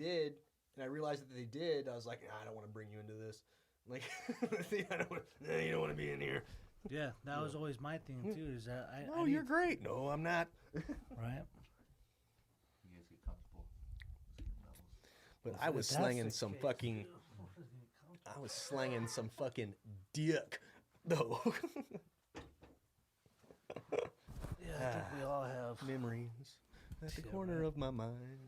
did, and I realized that they did, I was like, I don't want to bring you into this. Like, I don't want, you don't want to be in here. Yeah, that was always my thing too. Is that No, you're great. No, I'm not. right. You guys get comfortable. But I was slanging some fucking. I was slanging some fucking dick, though. Yeah, I think we all have. Memories at the Shit, corner man. of my mind.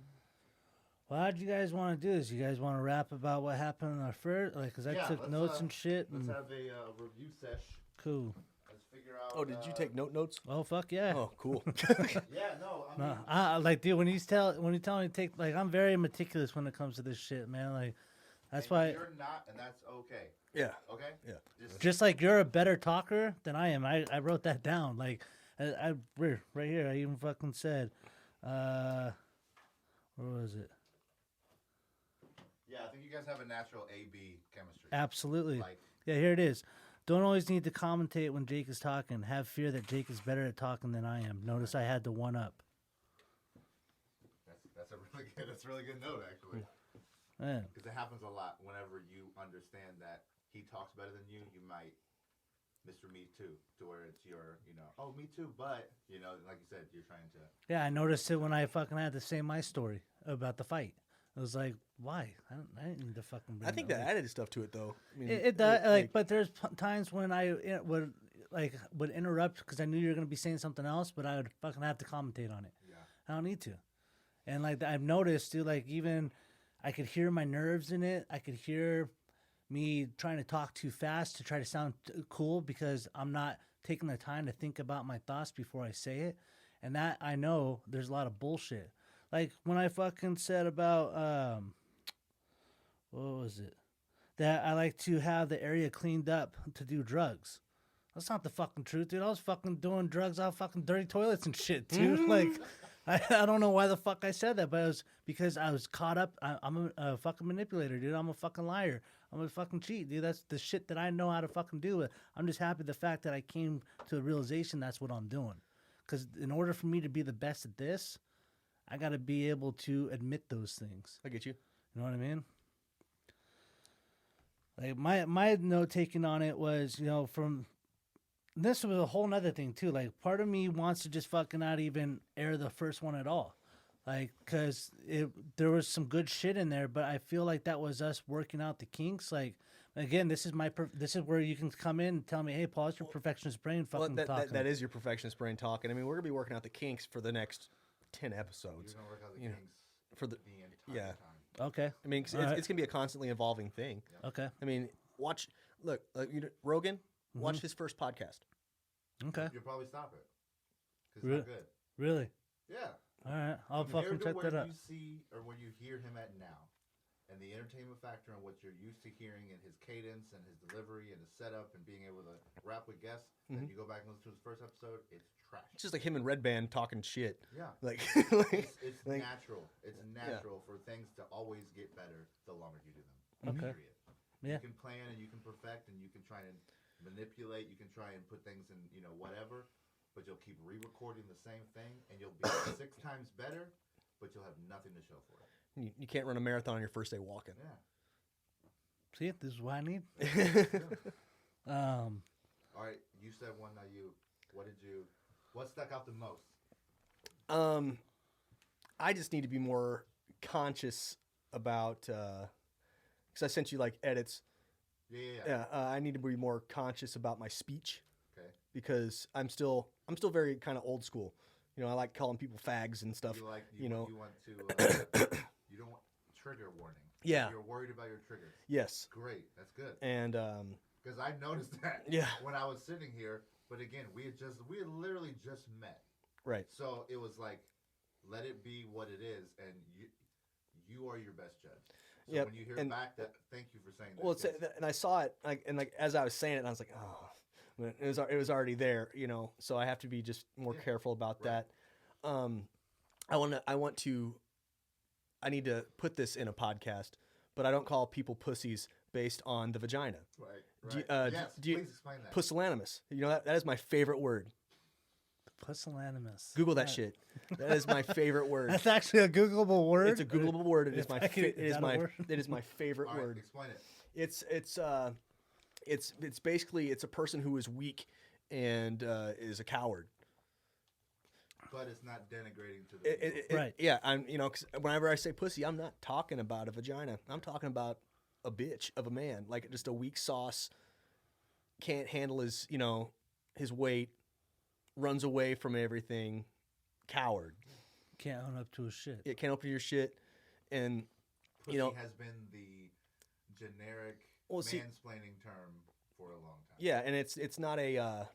Well, how'd you guys want to do this? You guys want to rap about what happened in our first, like, cause I took notes and shit. Let's And have a review sesh. cool. Let's figure out. Oh, did you take notes? Oh fuck yeah. Oh, cool. Yeah, no. I No, mean, I like, dude. When you tell me to take, like, I'm very meticulous when it comes to this shit, man. Like, that's and why. you're not, and that's okay. Yeah. Okay. Yeah. Just like you're a better talker than I am. I wrote that down. Like, I right here. I even fucking said, where was it? Yeah, I think you guys have a natural A/B chemistry. Absolutely. Like, Yeah, here it is. Don't always need to commentate when Jake is talking. Have fear that Jake is better at talking than I am. Notice I had to one up. that's a really good note actually. Yeah. Because it happens a lot. Whenever you understand that he talks better than you, you might Mr. Me Too, to where it's your, oh, me too, but, like you said, you're trying to. Yeah, I noticed it when I fucking had to say my story about the fight. I was like, why? I didn't need to fucking bring I think that that added stuff to it, though. I mean, It does, like, but there's times when I would interrupt because I knew you were gonna be saying something else, but I would fucking have to commentate on it. Yeah. I don't need to. And like I've noticed, dude, like even I could hear my nerves in it. I could hear me trying to talk too fast to try to sound cool because I'm not taking the time to think about my thoughts before I say it. And that I know there's a lot of bullshit. Like when I fucking said about what was it? That I like to have the area cleaned up to do drugs. That's not the fucking truth, dude. I was fucking doing drugs off fucking dirty toilets and shit, dude. Like, I don't know why the fuck I said that, but it was because I was caught up. I'm a fucking manipulator, dude. I'm a fucking liar. I'm a fucking cheat, dude. That's the shit that I know how to fucking do. I'm just happy the fact that I came to the realization that's what I'm doing. Because in order for me to be the best at this, I got to be able to admit those things. I get you. You know what I mean? Like my note taking on it was, from this was a whole nother thing too. Like part of me wants to just fucking not even air the first one at all. Like, cause there was some good shit in there, but I feel like that was us working out the kinks. Like, again, this is where you can come in and tell me, hey, Paul, it's your perfectionist brain fucking talking. That is your perfectionist brain talking. I mean, we're gonna be working out the kinks for the next 10 episodes. You're going to work out the You know, kinks for the entire yeah. time. Okay. I mean, it's gonna be a constantly evolving thing. Okay. I mean, look, Rogan, watch his first podcast. Okay. You'll probably stop it. Because Really? it's not good. Really? Yeah. All right. I'll fucking Compared to check where that out. you see or where you hear him at now, and the entertainment factor and what you're used to hearing in his cadence and his delivery and his setup and being able to rap with guests, then you go back and listen to his first episode, it's trash. It's just like him and Red Band talking shit. Yeah. Like, It's like- natural. It's natural for things to always get better the longer you do them. Okay. Period. Yeah. You can plan and you can perfect and you can try and manipulate. You can try and put things in, whatever. But you'll keep re-recording the same thing, and you'll be 6 times better, but you'll have nothing to show for it. you can't run a marathon on your first day walking. Yeah. See, this is what I need. All right, you said one. Now you. What stuck out the most? I just need to be more conscious about, because I sent you like edits. Yeah. I need to be more conscious about my speech Okay. because I'm still very kind of old school. I like calling people fags and stuff. You you know. You want to. You don't want trigger warning. Yeah. You're worried about your triggers. Yes. Great. That's good. And Because I noticed that. Yeah. When I was sitting here, but again, we had literally just met. right. So it was like, let it be what it is, and you are your best judge. So Yep, when you hear and- back, thank you for saying that. Well, and I saw it like as I was saying it, and I was like, oh, but it was already there, So I have to be just more careful about Right. that. I need to put this in a podcast, but I don't call people pussies based on the vagina. Right. Do you- Yes. do you- Please explain that. Pusillanimous. That is my favorite word. Pusillanimous. Google that shit. That is my favorite word. That's actually a Googleable word. It's a Googleable word. It is If my I could- it is is that a my word? it is my favorite All right, word. explain it. It's basically it's a person who is weak and is a coward. But it's not denigrating to the people. Right. Yeah, I'm 'cause whenever I say pussy, I'm not talking about a vagina. I'm talking about a bitch of a man, like just a weak sauce, can't handle his his weight, runs away from everything, coward. Can't own up to his shit. It can't open your shit, and Pussy you know has been the generic Well, see- mansplaining term for a long time. yeah, and it's not a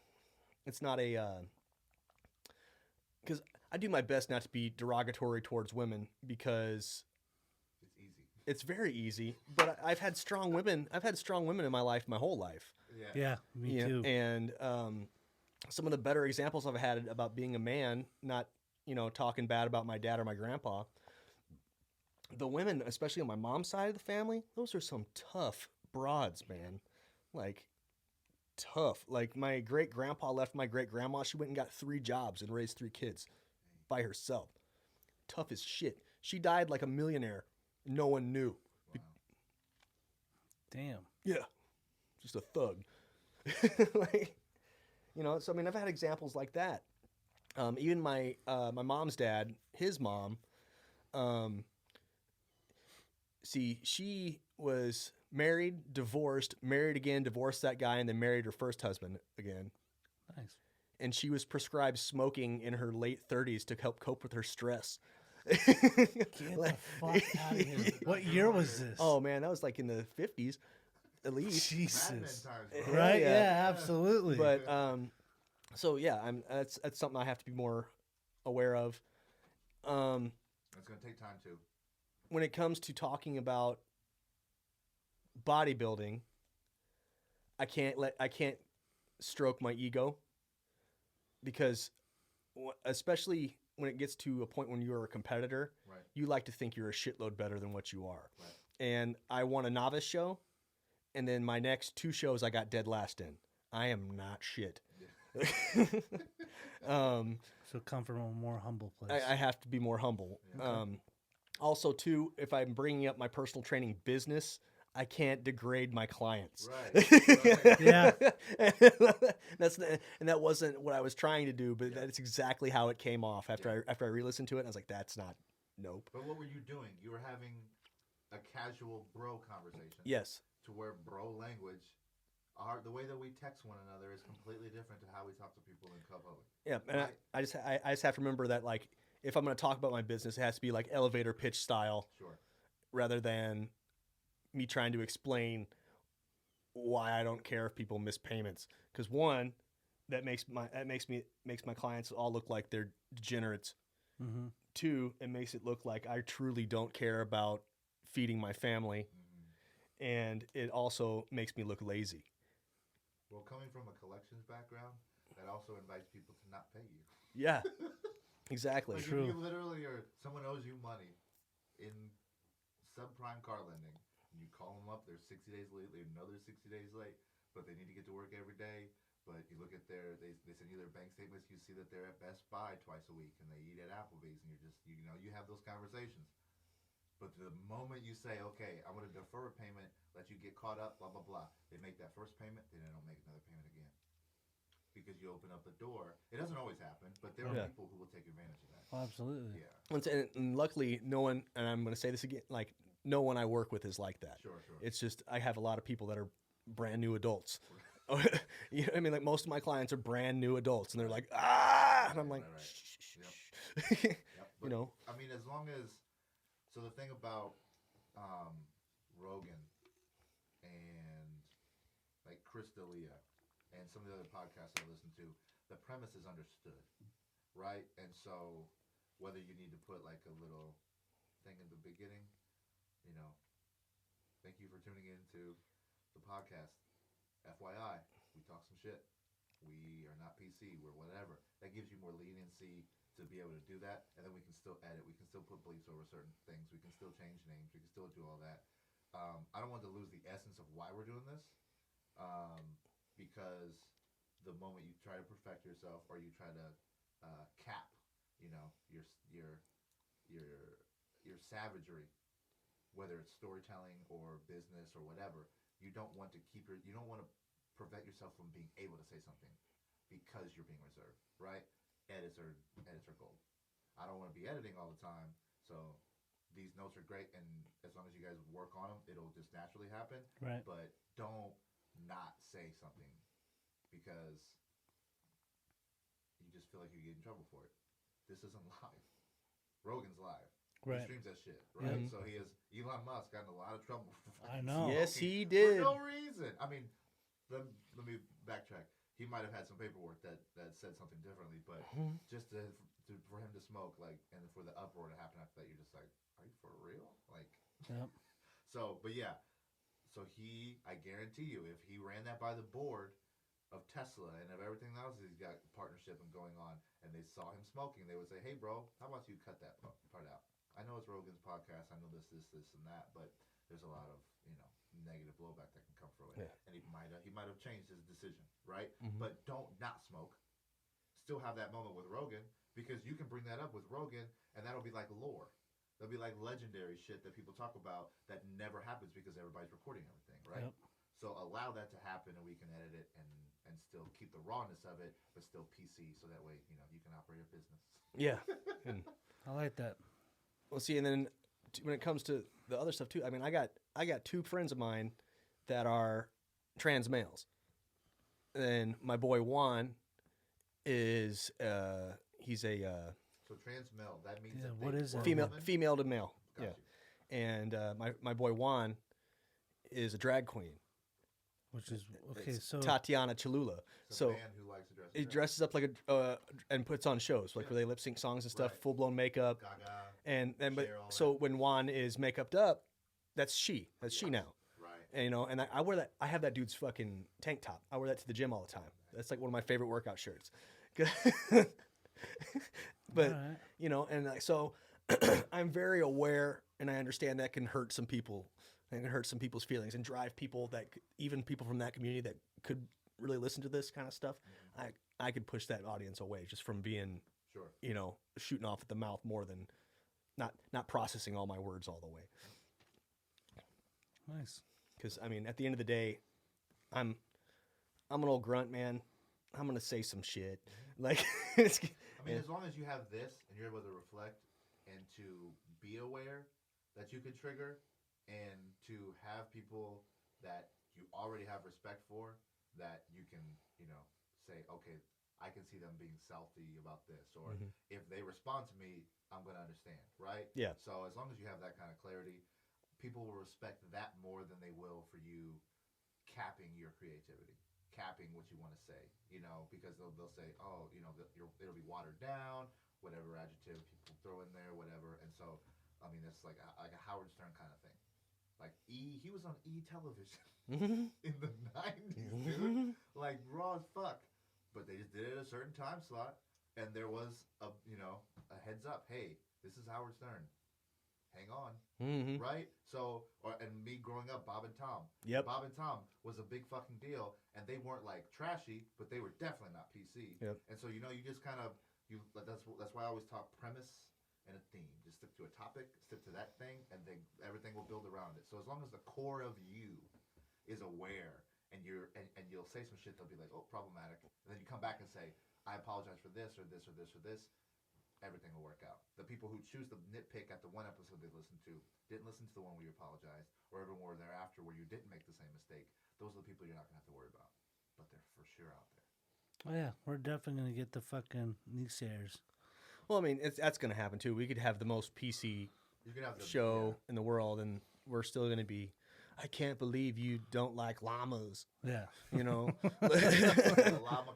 because I do my best not to be derogatory towards women because It's easy. it's very easy. But I've had strong women. I've had strong women in my life, my whole life. Yeah. Yeah, me Yeah, too. and some of the better examples I've had about being a man, not talking bad about my dad or my grandpa. The women, especially on my mom's side of the family, those are some tough broads, man. Like tough. Like my great grandpa left my great grandma. She went and got 3 jobs and raised 3 kids by herself. Tough as shit. She died like a millionaire. No one knew. Damn. Yeah, just a thug. Like, so I mean, I've had examples like that. Even my my mom's dad, his mom, she was married, divorced, married again, divorced that guy, and then married her first husband again. Nice. And she was prescribed smoking in her late 30s to help cope with her stress. Get the fuck out of here. What year was this? Oh man, that was like in the 50s, at least. Mad Men Jesus. times, bro. Hell Right? yeah. Yeah, absolutely. But so yeah, that's something I have to be more aware of. It's gonna take time too. When it comes to talking about bodybuilding, I can't stroke my ego because especially when it gets to a point when you're a competitor, Right. you like to think you're a shitload better than what you are. Right. And I won a novice show, and then my next 2 shows I got dead last in. I am not shit. So come from a more humble place. I have to be more humble. Also, too, if I'm bringing up my personal training business, I can't degrade my clients. Right. Yeah. And that wasn't what I was trying to do, but that's exactly how it came off after I re-listened to it. And I was like, that's not, nope. But what were you doing? You were having a casual bro conversation. Yes. To where bro language, the way that we text one another is completely different to how we talk to people in public. Yeah, and Right. I just have to remember that, like, if I'm going to talk about my business, it has to be like elevator pitch style Sure. rather than me trying to explain why I don't care if people miss payments. Because one, that makes my clients all look like they're degenerates. Mm-hmm. 2, it makes it look like I truly don't care about feeding my family, and it also makes me look lazy. Well, coming from a collections background, that also invites people to not pay you. Yeah, exactly. Like True. if you literally someone owes you money in subprime car lending, and you call them up, they're 60 days late, they know they're 60 days late, but they need to get to work every day. But you look at they send you their bank statements, you see that they're at Best Buy twice a week and they eat at Applebee's, and you're just, you have those conversations. But the moment you say, okay, I'm going to defer a payment, let you get caught up, blah, blah, blah, they make that first payment, then they don't make another payment again. Because you open up the door. It doesn't always happen, but there are Yeah. people who will take advantage of that. Oh, absolutely. Yeah. And luckily, no one, and I'm going to say this again, like, no one I work with is like that. Sure. It's just, I have a lot of people that are brand new adults. You know what I mean? Like, most of my clients are brand new adults, and they're like, and I'm like, Right. shh, shh, Yep. shh. Yep. You know? I mean, as long as, so the thing about Rogan and like Chris D'Elia and some of the other podcasts I listen to, the premise is understood, right? And so whether you need to put like a little thing in the beginning, thank you for tuning in to the podcast. FYI, we talk some shit. We are not PC. We're whatever. That gives you more leniency to be able to do that, and then we can still edit. We can still put bleeps over certain things. We can still change names. We can still do all that. I don't want to lose the essence of why we're doing this, because the moment you try to perfect yourself or you try to cap, you know, your savagery, whether it's storytelling or business or whatever. You don't want to you don't want to prevent yourself from being able to say something because you're being reserved, right? Edits are gold. I don't want to be editing all the time, so these notes are great, and as long as you guys work on them, it'll just naturally happen. Right. But don't not say something because you just feel like you get in trouble for it. This isn't live. Rogan's live. Right. He streams that shit, right? Mhm. So Elon Musk got in a lot of trouble. I know. Yes, he For did. no reason. I mean, let me backtrack. He might have had some paperwork that said something differently, but just for him to smoke, like, and for the uproar to happen after that, you're just like, are you for real? Like, Yep. so, but yeah. So I guarantee you, if he ran that by the board of Tesla and of everything else he's got partnership and going on, and they saw him smoking, they would say, hey, bro, how about you cut that part out? I know it's Rogan's podcast. I know this, and that, but there's a lot of, negative blowback that can come from it. Yeah. And he might have changed his decision, right? Mhm. But don't not smoke. Still have that moment with Rogan, because you can bring that up with Rogan, and that'll be like lore. That'll be like legendary shit that people talk about that never happens because everybody's recording everything, right? Yep. So allow that to happen, and we can edit it and still keep the rawness of it, but still PC, so that way you can operate a business. Yeah. And, I like that. well, see, and then when it comes to the other stuff too, I mean, I got two friends of mine that are trans males, and my boy Juan is he's a So trans male, that means Yeah, that what they is were that? women? female to male. Got Yeah. you. And my boy Juan is a drag queen. Which is okay. It's So Tatiana Cholula. It's a So man who likes to dress. he dresses up like a and puts on shows like where they lip sync songs and stuff, Right. full blown makeup, Gaga, and but Cher, all so that. when Juan is makeuped up, that's she now, right? and and I wear that. I have that dude's fucking tank top. I wear that to the gym all the time. That's like one of my favorite workout shirts. But Alright. and so I'm very aware, and I understand that can hurt some people. And it can hurt some people's feelings and drive people even people from that community that could really listen to this kind of stuff. I could push that audience away just from being, Sure. shooting off at the mouth more than not processing all my words all the way. Nice. Because I mean, at the end of the day, I'm an old grunt, man. I'm gonna say some shit. Like, I mean, as long as you have this and you're able to reflect and to be aware that you could trigger, and to have people that you already have respect for, that you can, say, okay, I can see them being salty about this, or if they respond to me, I'm going to understand, right? Yeah. So as long as you have that kind of clarity, people will respect that more than they will for you capping your creativity, capping what you want to say, because they'll say, oh, it'll be watered down, whatever adjective people throw in there, whatever. And so, I mean, it's like a Howard Stern kind of thing. Like he was on television in the 90s, dude. Like raw as fuck. But they just did it at a certain time slot, and there was a heads up. Hey, this is Howard Stern. Hang on, right? So, and me growing up, Bob and Tom. Yep. Bob and Tom was a big fucking deal, and they weren't like trashy, but they were definitely not PC. Yep. And so you just kind of that's why I always talk premise and a theme. Just stick to a topic, stick to that thing, and then everything will build around it. So as long as the core of you is aware, and you'll say some shit, they'll be like, oh, problematic, and then you come back and say, I apologize for this or this or this or this. Everything will work out. The people who choose to nitpick at the one episode they listened to didn't listen to the one where you apologized, or evermore thereafter where you didn't make the same mistake. Those are the people you're not gonna have to worry about, but they're for sure out there. Oh yeah, we're definitely gonna get the fucking naysayers. Well, I mean, that's going to happen too. We could have the most PC You can have the show in the world, and we're still going to be. I can't believe you don't like llamas. Yeah. The Llama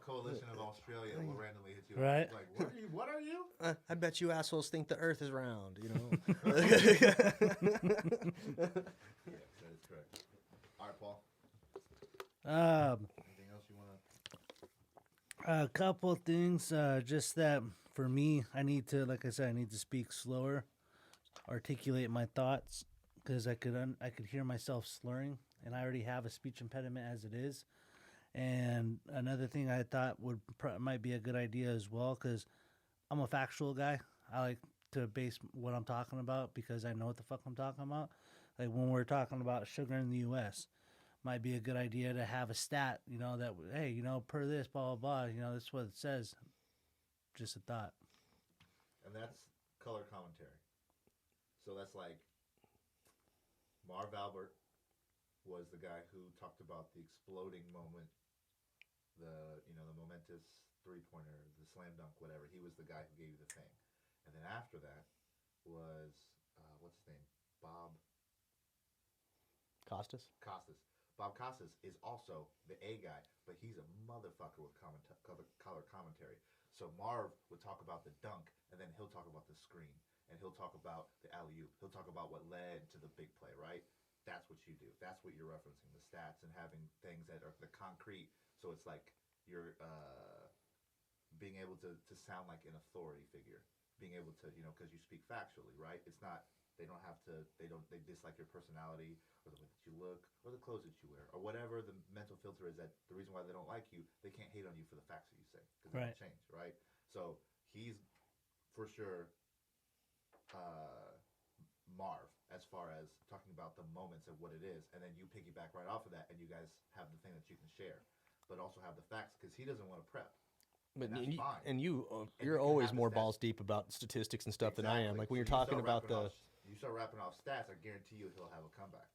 Coalition of Australia will randomly hit you. Right. Like, what are you? I bet you assholes think the Earth is round. Yeah, that is correct. All right, Paul. Anything else you want to? A couple things. Just that for me, I need to, like I said, I need to speak slower, articulate my thoughts, because I could hear myself slurring, and I already have a speech impediment as it is. And another thing I thought might be a good idea as well, because I'm a factual guy. I like to base what I'm talking about because I know what the fuck I'm talking about. Like when we're talking about sugar in the U.S., might be a good idea to have a stat, that, hey, per this, blah, blah, blah, that's what it says. Just a thought. And that's color commentary. So that's like Marv Albert was the guy who talked about the exploding moment, the momentous 3-pointer, the slam dunk, whatever. He was the guy who gave you the thing. And then after that was what's his name? Bob Costas. Costas. Bob Costas is also the A guy, but he's a motherfucker with color commentary. So Marv would talk about the dunk, and then he'll talk about the screen, and he'll talk about the alley-oop. He'll talk about what led to the big play, right? That's what you do. That's what you're referencing, the stats and having things that are the concrete. So it's like you're being able to sound like an authority figure, being able to, because you speak factually, right? It's not, they dislike your personality or the way that you look or the clothes that you wear or whatever the mental filter is, that the reason why they don't like you, they can't hate on you for the facts that you say because they don't change, right? So he's for sure Marv as far as talking about the moments of what it is, and then you piggyback right off of that, and you guys have the thing that you can share, but also have the facts because he doesn't want to prep. But And that's fine. you're you can always have the more stats. balls deep about statistics and stuff than I am. Exactly. Like when you're So talking about you start rapping off stats, I guarantee you he'll have a comeback.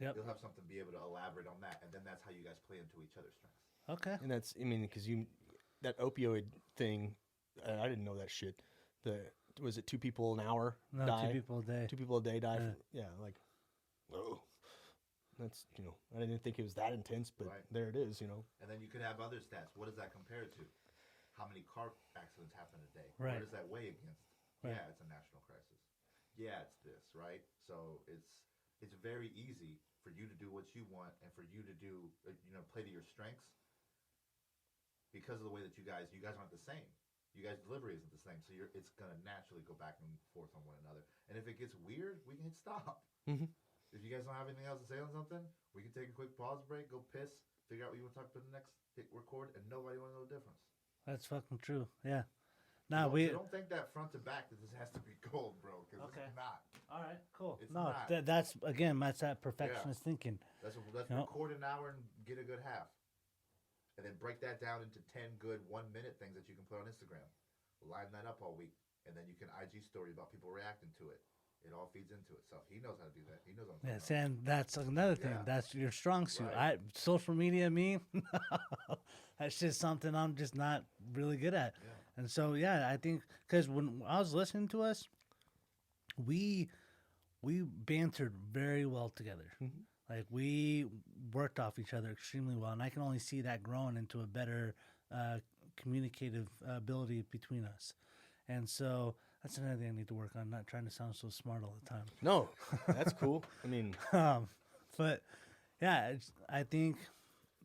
Yep. You'll have something to be able to elaborate on that, and then that's how you guys play into each other's strengths. Okay. and that's, I mean, because that opioid thing, I didn't know that shit. Was it 2 people an hour No, die? 2 people a day. 2 people a day die. Yeah. Like, oh, that's, I didn't think it was that intense, but Right. there it is, And then you could have other stats. What does that compare to? How many car accidents happen a day? Right. What does that weigh against? Right. Yeah, it's a national crisis. Yeah, it's this, right? So it's very easy for you to do what you want and for you to do, play to your strengths because of the way that you guys aren't the same. You guys' delivery isn't the same, so it's gonna naturally go back and forth on one another. And if it gets weird, we can hit stop. Mhm. If you guys don't have anything else to say on something, we can take a quick pause break, go piss, figure out what you want to talk about the next, hit record, and nobody will know the difference. That's fucking true. Yeah. So Nah, don't think that front to back that this has to be gold, bro, because Okay. it's not. All right, cool. It's No, not. that's that perfectionist thinking. Let's No. record an hour and get a good half. And then break that down into 10 good 1-minute things that you can put on Instagram. Line that up all week. And then you can IG story about people reacting to it. It all feeds into it. So he knows how to do that. He knows what I'm Yes, talking about. and that's another thing. Yeah. That's your strong suit. Right. Social media, me, that's just something I'm just not really good at. Yeah. And so, yeah, I think because when I was listening to us, we bantered very well together. Mhm. Like we worked off each other extremely well, and I can only see that growing into a better communicative ability between us. And so that's another thing I need to work on. Not trying to sound so smart all the time. No, that's cool. I mean, But yeah, I think,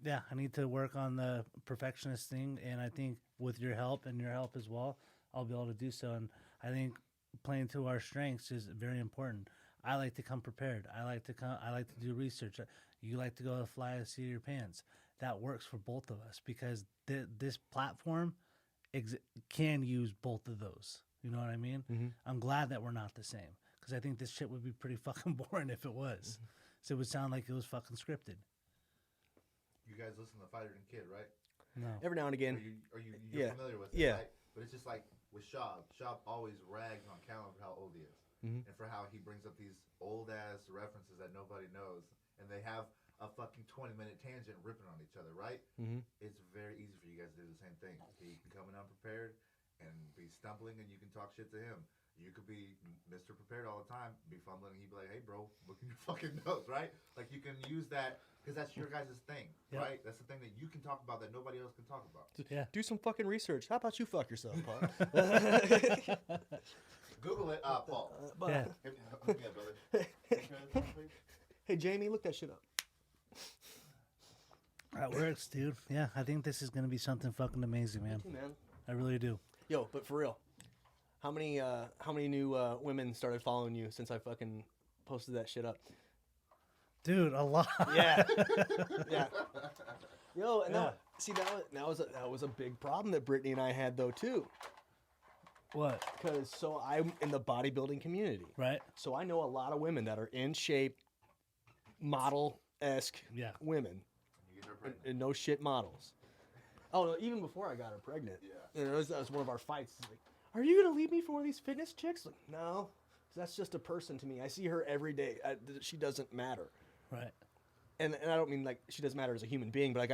I need to work on the perfectionist thing, and I think with your help and your help as well, I'll be able to do so. And I think playing to our strengths is very important. I like to come prepared. I like to do research. You like to go fly the seat of your pants. That works for both of us because this platform can use both of those. You know what I mean? Mhm. I'm glad that we're not the same because I think this shit would be pretty fucking boring if it was. So it would sound like it was fucking scripted. You guys listen to Fighter and Kid, right? No. every now and again. You're Yeah. familiar with it, Yeah. right? But it's just like with Shab. Shab always rags on Callum for how old he is. Mhm. And for how he brings up these old-ass references that nobody knows. And they have a fucking 20-minute tangent ripping on each other, right? Mhm. It's very easy for you guys to do the same thing. He can come in unprepared and be stumbling, and you can talk shit to him. You could be Mr. Prepared all the time, be fumbling, and he'd be like, "Hey, bro, look in your fucking nose," right? Like you can use that because that's your guys' thing, Yep. right? That's the thing that you can talk about that nobody else can talk about. Yeah. Do some fucking research. How about you fuck yourself, Paul? Google it, Paul. Yeah. Hook me up, brother. Hey, Jamie, look that shit up. That works, dude. Yeah, I think this is gonna be something fucking amazing, man. Hey, man. I really do. Yo, but for real, how many new women started following you since I fucking posted that shit up? Dude, a lot. Yeah, yeah. Yo, and Yeah. that was a big problem that Brittany and I had though too. What? Because so I'm in the bodybuilding community. Right? So I know a lot of women that are in shape, model-esque Yeah. women, You get her pregnant. and no shit models. Oh, no, even before I got her pregnant. Yeah. You know, that was one of our fights. It's like, are you gonna leave me for one of these fitness chicks? Like, no, that's just a person to me. I see her every day. She doesn't matter. Right. And I don't mean like she doesn't matter as a human being, but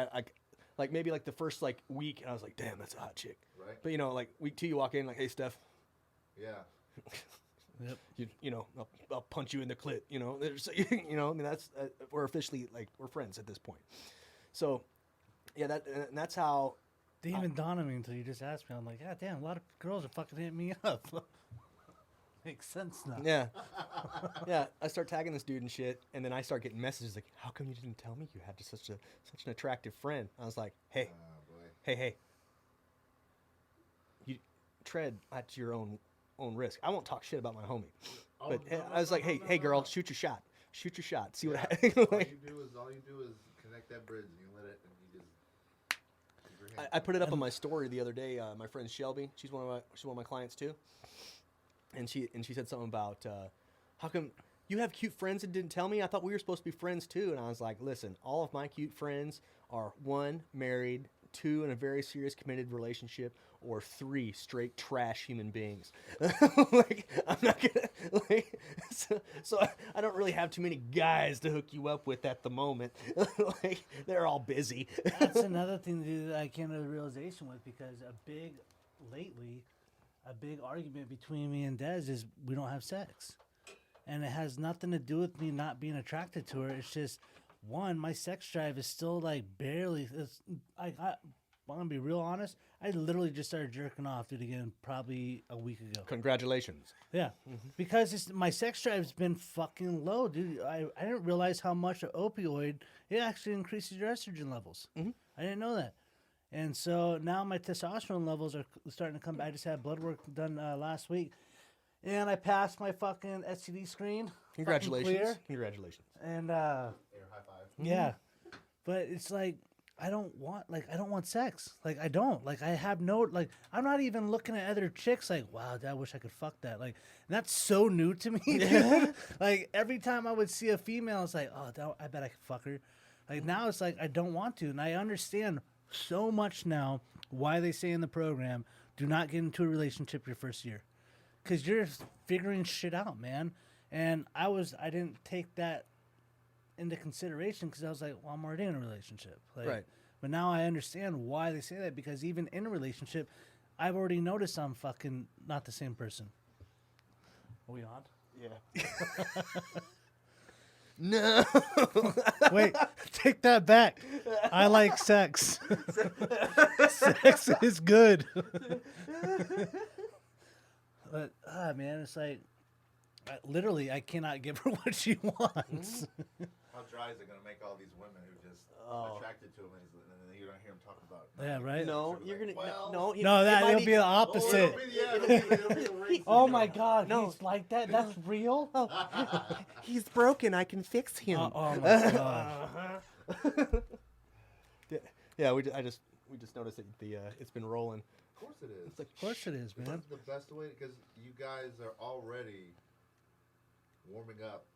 like maybe like the first like week, and I was like, damn, that's a hot chick. Right. But you know, like week 2, you walk in like, hey, Steph, Yeah. Yep. you know, I'll punch you in the clit. You know, you know, I mean that's we're officially like we're friends at this point. So yeah, and that's how. Didn't even dawn on me until you just asked me. I'm like, God damn, a lot of girls are fucking hitting me up. Makes sense now. Yeah. Yeah. I start tagging this dude and shit, and then I start getting messages like, how come you didn't tell me you had such an attractive friend? I was like, hey, Oh boy. hey. You tread at your own risk. I won't talk shit about my homie. Oh, But no, I was no, like, no, hey, no, hey no, girl, no. shoot your shot. Shoot your shot. See what Yeah. happens. all Like, you do is connect that bridge and you let it and you just keep your hand I put it up on my story the other day. My friend Shelby, she's one of my clients too, and she said something about how come you have cute friends and didn't tell me? I thought we were supposed to be friends too. And I was like, listen, all of my cute friends are 1, married, 2, in a very serious committed relationship, or 3, straight trash human beings. Like I'm not gonna like so I don't really have too many guys to hook you up with at the moment. Like they're all busy. That's another thing dude, that I came to the realization with because a big argument between me and Dez is we don't have sex. And it has nothing to do with me not being attracted to her. It's just, one, my sex drive is still like barely. I'm going to be real honest. I literally just started jerking off, dude, again, probably a week ago. Congratulations. Yeah. Because my sex drive's been fucking low, dude. I didn't realize how much an opioid, it actually increases your estrogen levels. I didn't know that. And so now my testosterone levels are starting to come back. I just had blood work done last week. And I passed my fucking STD screen. fucking Congratulations. Clear. Congratulations. And Air high five. yeah. But it's like I don't want sex. Like I don't. Like I have no like I'm not even looking at other chicks like, wow, I wish I could fuck that. Like that's so new to me. Dude. Like every time I would see a female, it's like, oh, I bet I could fuck her. Like now it's like I don't want to. And I understand so much now why they say in the program, do not get into a relationship your first year. Because you're figuring shit out, man. And I didn't take that into consideration because I was like, well, I'm already in a relationship. Like, Right. But now I understand why they say that because even in a relationship, I've already noticed I'm fucking not the same person. Are we on? Yeah. No. Wait, take that back. I like sex. Sex is good. But man, it's like literally I cannot give her what she wants. How dry is it going to make all these women who just attracted to him and then you're going to hear him talk about it? Yeah, right. No, Sort of you're like, gonna well, no. No, it might it'll be the opposite. it'll be the race. Oh my God, No. he's like that. That's real. He's broken. I can fix him. Oh my God. Yeah, we just noticed that it's been rolling. Of course it is. It's like, Of course it is, man. That's the best way because you guys are already warming up.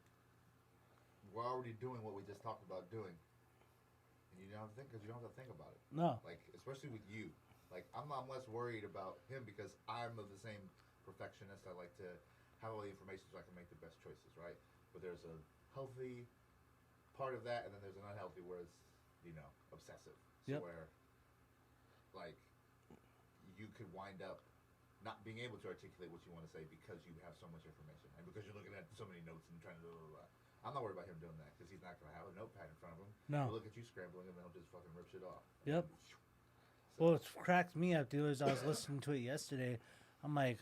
We're already doing what we just talked about doing, and you don't have to think because you don't have to think about it. No. Like especially with you, like I'm less worried about him because I'm of the same perfectionist. I like to have all the information so I can make the best choices, right? But there's a healthy part of that, and then there's an unhealthy where it's obsessive. So Yep. where like you could wind up not being able to articulate what you want to say because you have so much information and because you're looking at so many notes and trying to blah, blah, blah. I'm not worried about him doing that because he's not going to have a notepad in front of him. No. He'll look at you scrambling and then he'll just fucking rip shit off. Yep. Well, what's cracked me up, dude, is I was listening to it yesterday. I'm like,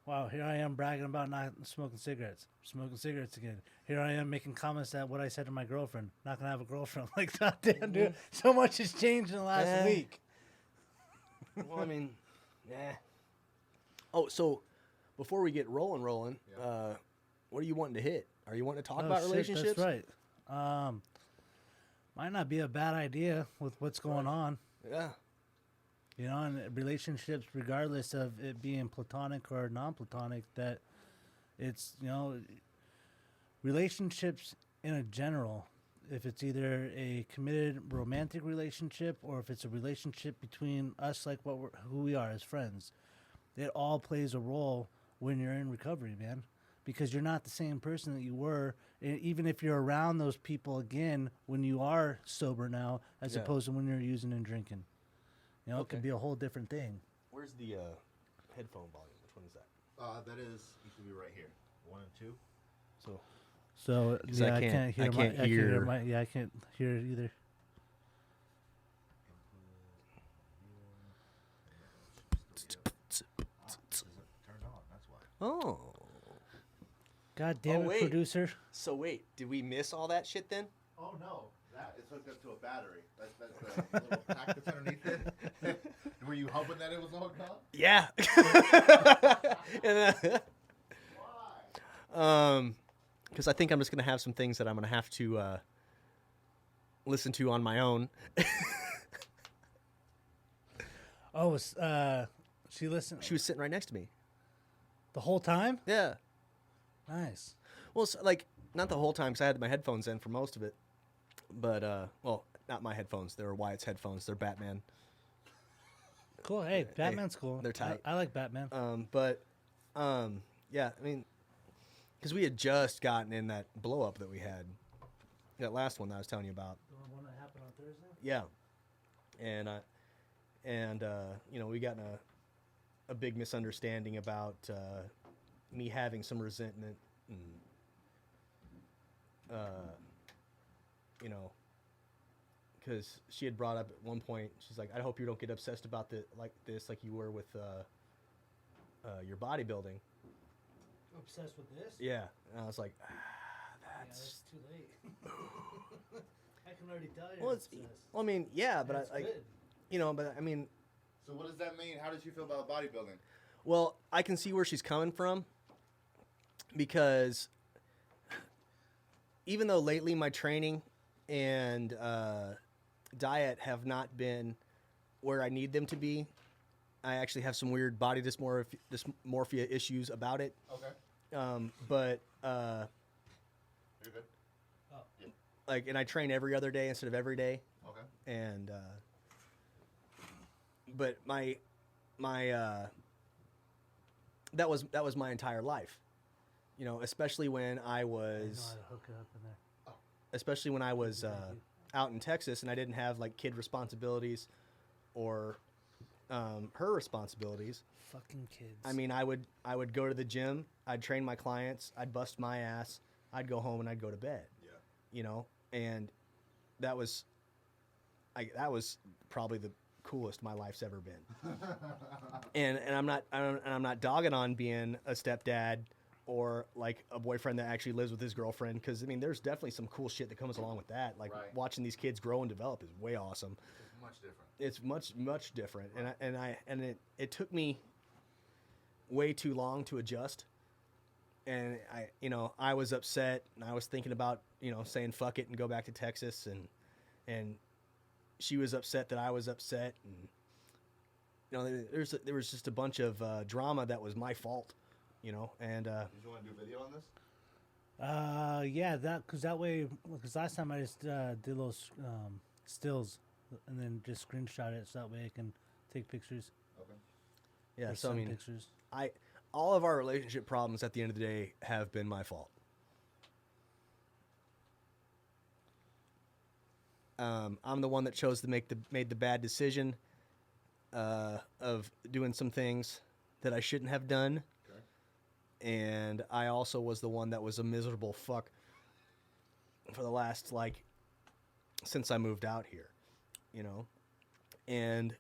wow, here I am bragging about not smoking cigarettes. Smoking cigarettes again. Here I am making comments that what I said to my girlfriend. Not going to have a girlfriend. Like, goddamn, dude. So much has changed in the last Yeah. week. well, I mean, yeah. Oh, so before we get rolling, Yeah. what are you wanting to hit? Are you wanting to talk Oh, about shit, relationships? That's right. Might not be a bad idea with what's going on. Yeah. You know, and relationships, regardless of it being platonic or non-platonic, that it's, you know, relationships in a general, if it's either a committed romantic relationship or if it's a relationship between us, like who we are as friends, it all plays a role when you're in recovery, man, because you're not the same person that you were, even if you're around those people again when you are sober now, as Yeah. opposed to when you're using and drinking. You know, it Okay. could be a whole different thing. Where's the headphone volume? Which one is that? That is, you should be right here. 1 and 2. So So 'Cause yeah, I I can't- can't hear. I can't hear- I can't hear it either. Turned on, that's why. oh. God damn Oh, it, wait. producer! So wait, did we miss all that shit then? Oh no, that is hooked up to a battery. That's the little pack that's underneath it. Were you hoping that it was hooked up? Yeah. And, because I think I'm just gonna have some things that I'm gonna have to listen to on my own. Oh, she listened She was sitting right next to me. the whole time. Yeah. Nice. Well, it's like not the whole time because I had my headphones in for most of it, but well, not my headphones. They were Wyatt's headphones. They're Batman. Cool. Hey, Batman's cool. they're tight. I like Batman. Yeah, I mean, because we had just gotten in that blow up that we had, that last one that I was telling you about. The one that happened on Thursday. Yeah, and you know, we got in a big misunderstanding about me having some resentment, and you know, because she had brought up at one point, she's like, I hope you don't get obsessed about like you were with your bodybuilding. Obsessed with this? Yeah, and I was like, That's too late. I can already tell you. well, it's, well, I mean, yeah, but That's I like, good. you know, but I mean, So what does that mean? How did you feel about bodybuilding? well, I can see where she's coming from, because even though lately my training and diet have not been where I need them to be, I actually have some weird body dysmorphia issues about it. Okay. But You're good. like, and I train every other day instead of every day, Okay. and but my that was my entire life, you know, especially when I I know was how to hook it up in there. especially when I was out in Texas and I didn't have like kid responsibilities or her responsibilities. Fucking kids. I mean, I would go to the gym, I'd train my clients, I'd bust my ass, I'd go home and I'd go to bed. Yeah. You know, and that was probably the coolest my life's ever been. and I'm not dogging on being a stepdad or like a boyfriend that actually lives with his girlfriend, because I mean there's definitely some cool shit that comes along with that. Like Right. watching these kids grow and develop is way awesome. It's much different. It's much different, and it took me way too long to adjust. And I was upset, and I was thinking about saying fuck it and go back to Texas, and she was upset that I was upset, and there was just a bunch of drama that was my fault, and Did you want to do video on this? Yeah, because last time I just did little stills and then just screenshot it so that way I can take pictures. Okay. yeah. or So I send mean, pictures. all of our relationship problems at the end of the day have been my fault. I'm the one that chose to made the bad decision of doing some things that I shouldn't have done. Okay. And I also was the one that was a miserable fuck for the last, since I moved out here, and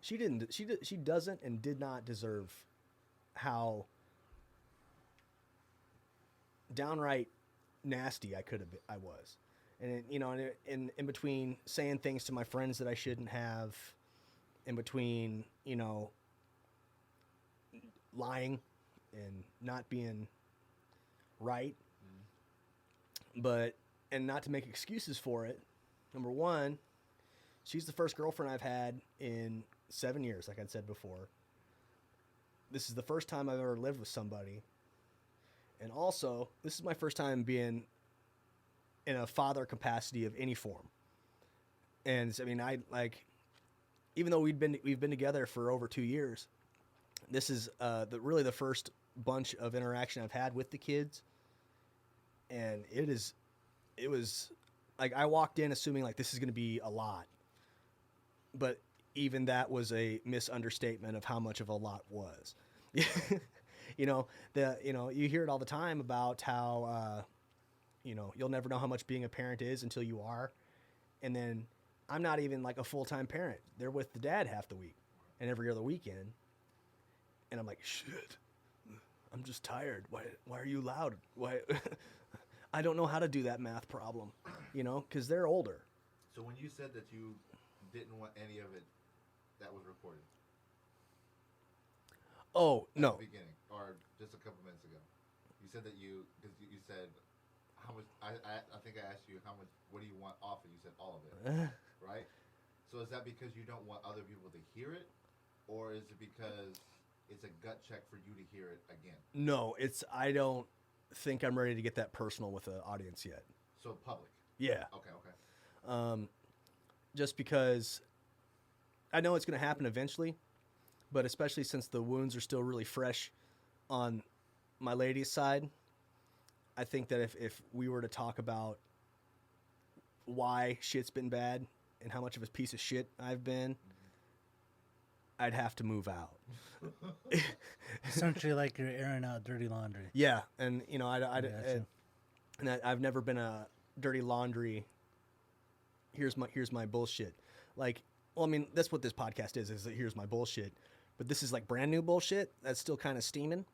she doesn't and did not deserve how downright nasty I was. And in between saying things to my friends that I shouldn't have, in between, lying and not being right, and not to make excuses for it. Number one, She's the first girlfriend I've had in 7 years, like I said before. This is the first time I've ever lived with somebody. And also, this is my first time being in a father capacity of any form. And I mean, even though we've been together for over 2 years, this is really the first bunch of interaction I've had with the kids. And it was like, I walked in assuming like this is going to be a lot, but even that was a misunderstatement of how much of a lot was. You hear it all the time about how, you'll never know how much being a parent is until you are. And then I'm not even like a full-time parent. They're with the dad half the week and every other weekend. And I'm like, shit, I'm just tired. Why are you loud? Why? I don't know how to do that math problem, because they're older. So when you said that you didn't want any of it that was recorded. Oh, at no. the beginning, or just a couple minutes ago. You said that you said, how much, I think I asked you, how much, what do you want off it? You said all of it, right? So is that because you don't want other people to hear it? Or is it because it's a gut check for you to hear it again? No, I don't think I'm ready to get that personal with the audience yet. So public? Yeah. Okay. Just because I know it's going to happen eventually, but especially since the wounds are still really fresh on my lady's side, I think that if we were to talk about why shit's been bad and how much of a piece of shit I've been, I'd have to move out. Essentially, like you're airing out dirty laundry. Yeah, and I've never been a dirty laundry. Here's my bullshit. Like, well, I mean, that's what this podcast is that here's my bullshit. But this is like brand new bullshit that's still kind of steaming,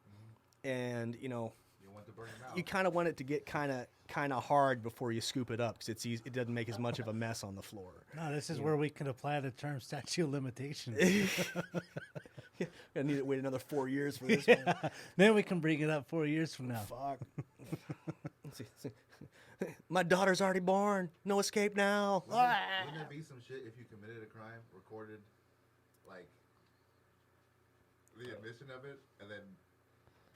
and You want to burn it out. you kind of want it to get kind of hard before you scoop it up because it doesn't make as much of a mess on the floor. No, this is where we can apply the term statute of limitations. I need to wait another 4 years for this one. Then we can bring it up 4 years from now. Fuck. Let's see. My daughter's already born. No escape now. Wouldn't there be some shit if you committed a crime, recorded, like, the admission of it, and then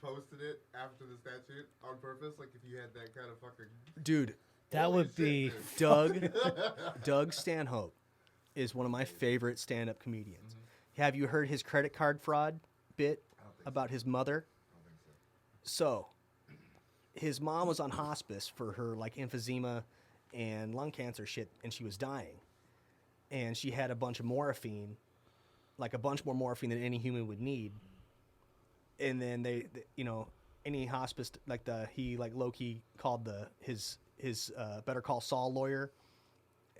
posted it after the statute on purpose? Like, if you had that kind of fucking... Dude, That Holy would shit, be dude. Doug Stanhope is one of my favorite stand-up comedians. Have you heard his credit card fraud bit I don't think about his mother? I don't think so. So, his mom was on hospice for her like emphysema and lung cancer shit, and she was dying. And she had a bunch of morphine, like a bunch more morphine than any human would need. And then any hospice he low-key called his Better Call Saul lawyer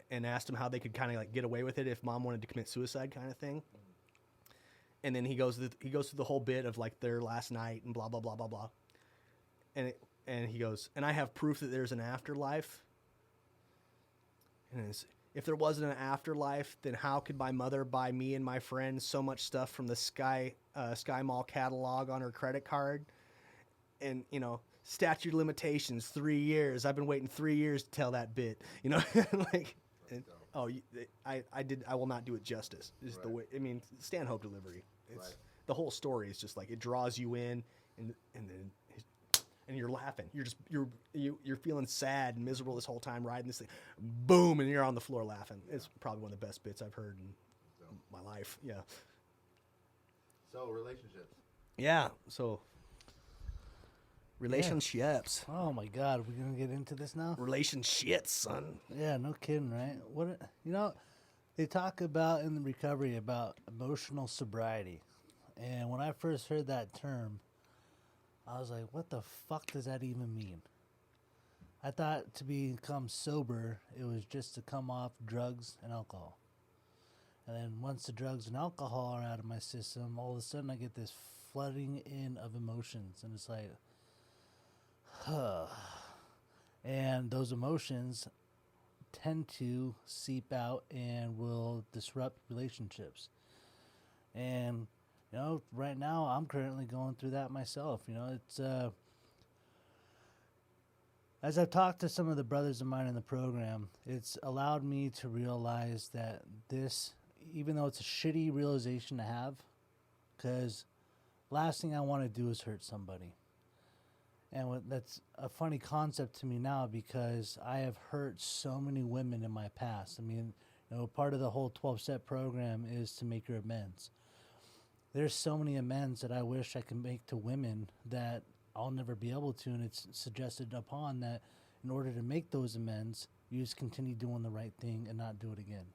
and asked him how they could kind of like get away with it if mom wanted to commit suicide, kind of thing. And then he goes through the whole bit of like their last night and blah blah blah blah blah. And he goes, and I have proof that there's an afterlife. And if there wasn't an afterlife, then how could my mother buy me and my friends so much stuff from the Sky Mall catalog on her credit card? And statute of limitations, 3 years. I've been waiting 3 years to tell that bit. Like, I will not do it justice. Is the way. I mean, Stanhope delivery. It's the whole story is just like it draws you in, and then. And you're laughing. You're feeling sad and miserable this whole time riding this thing. Boom, and you're on the floor laughing. It's probably one of the best bits I've heard in my life. Yeah. So, relationships. Yeah. So relationships. Oh my God, we're gonna get into this now? Relationships, son. Yeah, no kidding, right? They talk about in the recovery about emotional sobriety, and when I first heard that term, I was like, what the fuck does that even mean? I thought to become sober, it was just to come off drugs and alcohol. And then once the drugs and alcohol are out of my system, all of a sudden I get this flooding in of emotions. And it's like, and those emotions tend to seep out and will disrupt relationships. And right now I'm currently going through that myself. It's As I've talked to some of the brothers of mine in the program, it's allowed me to realize that this, even though it's a shitty realization to have, because last thing I want to do is hurt somebody. And that's a funny concept to me now because I have hurt so many women in my past. I mean, part of the whole 12-step program is to make your amends. There's so many amends that I wish I could make to women that I'll never be able to, and it's suggested upon that in order to make those amends, you just continue doing the right thing and not do it again.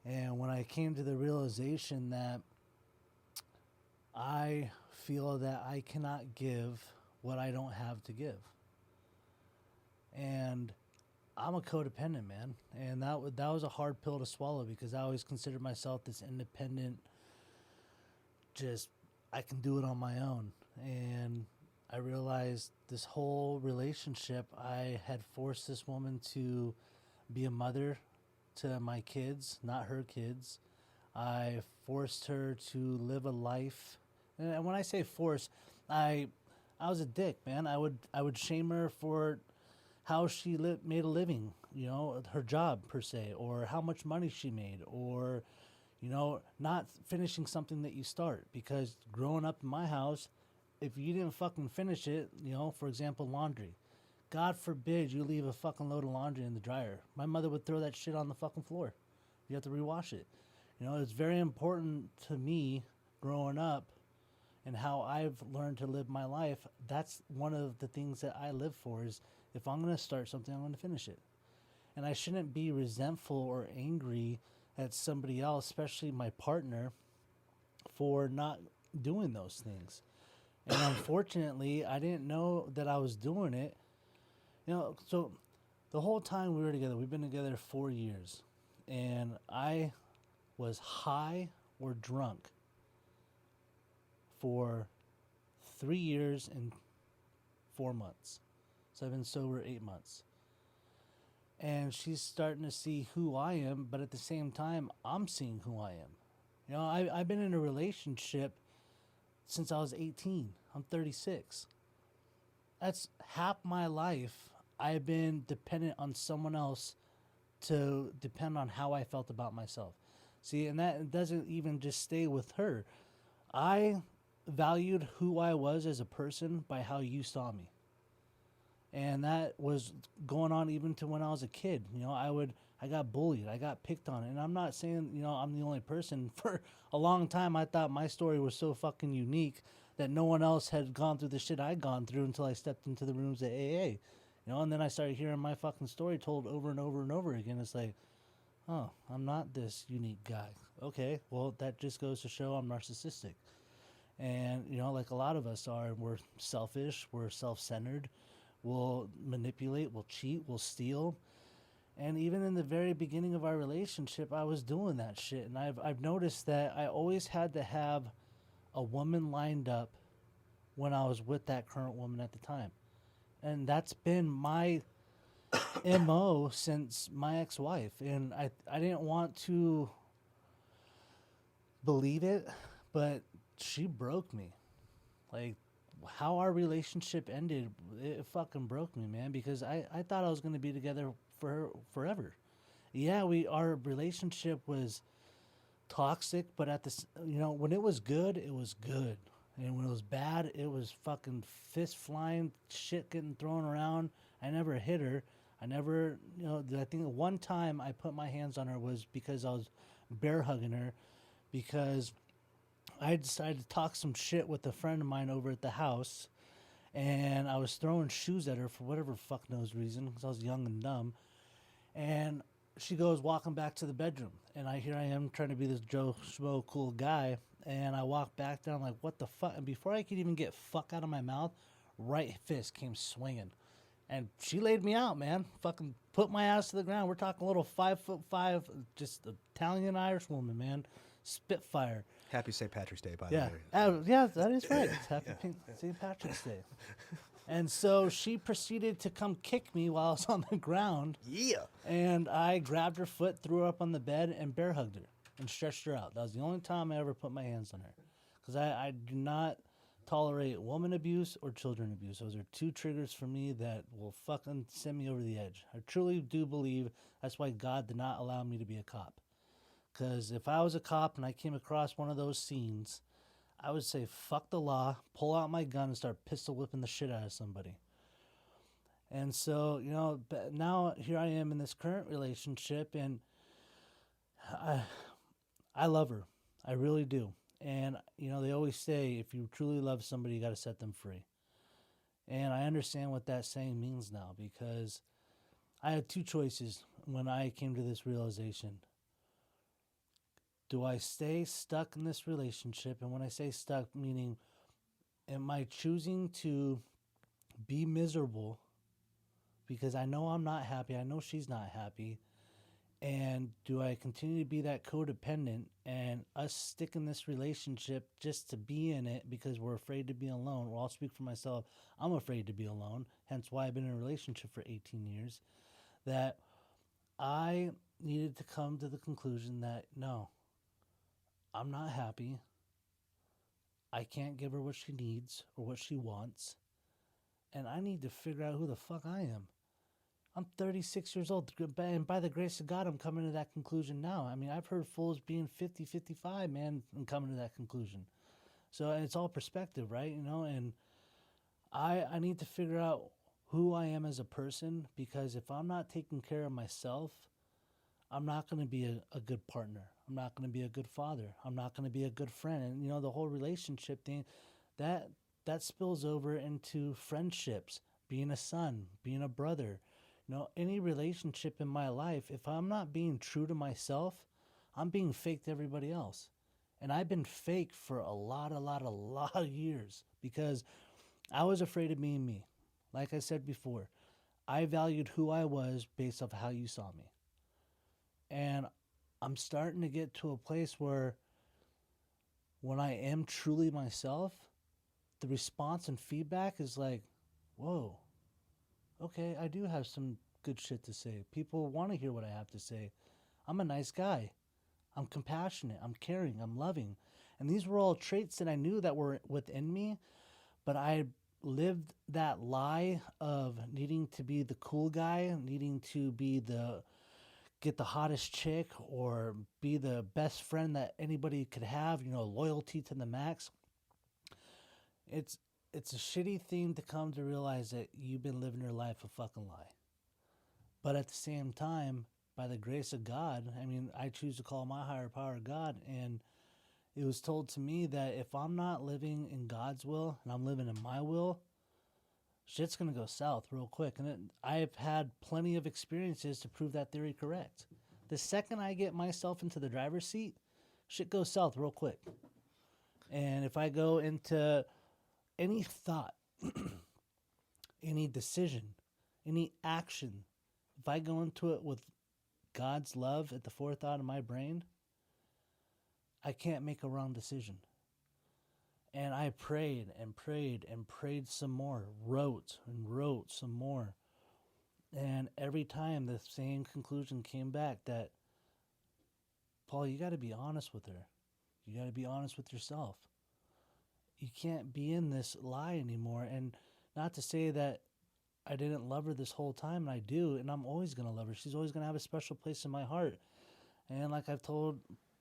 And when I came to the realization that I feel that I cannot give what I don't have to give. And I'm a codependent, man. And that was a hard pill to swallow because I always considered myself this independent, just, I can do it on my own. And I realized this whole relationship, I had forced this woman to be a mother to my kids, not her kids. I forced her to live a life. And when I say force, I was a dick, man. I would shame her for how she made a living, her job per se, or how much money she made, or not finishing something that you start. Because growing up in my house, if you didn't fucking finish it, for example, laundry. God forbid you leave a fucking load of laundry in the dryer. My mother would throw that shit on the fucking floor. You have to rewash it. It's very important to me growing up and how I've learned to live my life. That's one of the things that I live for is if I'm going to start something, I'm going to finish it. And I shouldn't be resentful or angry at somebody else, especially my partner, for not doing those things. And unfortunately, I didn't know that I was doing it. So the whole time we were together, we've been together 4 years. And I was high or drunk for 3 years and 4 months. So I've been sober 8 months. And she's starting to see who I am, but at the same time, I'm seeing who I am. I've been in a relationship since I was 18. I'm 36. That's half my life. I've been dependent on someone else to depend on how I felt about myself. See, and that doesn't even just stay with her. I valued who I was as a person by how you saw me. And that was going on even to when I was a kid. I got bullied. I got picked on. And I'm not saying, I'm the only person. For a long time, I thought my story was so fucking unique that no one else had gone through the shit I'd gone through until I stepped into the rooms at AA. And then I started hearing my fucking story told over and over and over again. It's like, oh, I'm not this unique guy. Okay, well, that just goes to show I'm narcissistic. And, like a lot of us are, we're selfish, we're self-centered, we'll manipulate, we'll cheat, we'll steal. And even in the very beginning of our relationship, I was doing that shit. And I've noticed that I always had to have a woman lined up when I was with that current woman at the time. And that's been my MO since my ex-wife. And I didn't want to believe it, but she broke me. Like, how our relationship ended, it fucking broke me, man, because I thought I was going to be together for her forever. Yeah, our relationship was toxic, but at this, when it was good, it was good. And when it was bad, it was fucking fist flying, shit getting thrown around. I never hit her. I never, I think one time I put my hands on her was because I was bear hugging her because I decided to talk some shit with a friend of mine over at the house, and I was throwing shoes at her for whatever fuck knows reason because I was young and dumb. And she goes walking back to the bedroom, and here I am trying to be this Joe Schmo cool guy, and I walk back down like, what the fuck? And before I could even get fuck out of my mouth, right fist came swinging. And she laid me out, man. Fucking put my ass to the ground. We're talking a little 5'5", just Italian Irish woman, man. Spitfire. Happy St. Patrick's Day, by Yeah. the way. Yeah, that is right. It's Happy St. Patrick's Day. And so she proceeded to come kick me while I was on the ground. Yeah. And I grabbed her foot, threw her up on the bed, and bear hugged her and stretched her out. That was the only time I ever put my hands on her. Because I do not tolerate woman abuse or children abuse. Those are two triggers for me that will fucking send me over the edge. I truly do believe that's why God did not allow me to be a cop. Because if I was a cop and I came across one of those scenes, I would say, fuck the law, pull out my gun and start pistol whipping the shit out of somebody. And so, you know, but now here I am in this current relationship, and I love her. I really do. And, you know, they always say, if you truly love somebody, you got to set them free. And I understand what that saying means now, because I had two choices when I came to this realization. Do I stay stuck in this relationship? And when I say stuck, meaning, am I choosing to be miserable because I know I'm not happy, I know she's not happy, and do I continue to be that codependent and us stick in this relationship just to be in it because we're afraid to be alone? Well, I'll speak for myself. I'm afraid to be alone, hence why I've been in a relationship for 18 years, that I needed to come to the conclusion that, no, I'm not happy. I can't give her what she needs or what she wants. And I need to figure out who the fuck I am. I'm 36 years old, and by the grace of God, I'm coming to that conclusion now. I mean, I've heard fools being 50, 55, man, and coming to that conclusion. So it's all perspective, right? You know, and I need to figure out who I am as a person, because if I'm not taking care of myself, I'm not going to be a good partner. I'm not going to be a good father. I'm not going to be a good friend. And, you know, the whole relationship thing, that spills over into friendships, being a son, being a brother. You know, any relationship in my life, if I'm not being true to myself, I'm being fake to everybody else. And I've been fake for a lot of years because I was afraid of being me. Like I said before, I valued who I was based off how you saw me. And I'm starting to get to a place where when I am truly myself, the response and feedback is like, whoa, okay, I do have some good shit to say. People want to hear what I have to say. I'm a nice guy. I'm compassionate. I'm caring. I'm loving. And these were all traits that I knew that were within me, but I lived that lie of needing to be the cool guy, needing to be get the hottest chick or be the best friend that anybody could have, you know, loyalty to the max. It's a shitty thing to come to realize that you've been living your life a fucking lie. But at the same time, by the grace of God, I mean, I choose to call my higher power God, and it was told to me that if I'm not living in God's will and I'm living in my will, shit's going to go south real quick. And I've had plenty of experiences to prove that theory correct. The second I get myself into the driver's seat, shit goes south real quick. And if I go into any thought, any decision, any action, if I go into it with God's love at the forethought of my brain, I can't make a wrong decision. And I prayed and prayed and prayed some more, wrote and wrote some more. And every time the same conclusion came back that, Paul, you got to be honest with her. You got to be honest with yourself. You can't be in this lie anymore. And not to say that I didn't love her this whole time, and I do, and I'm always going to love her. She's always going to have a special place in my heart. And like I've told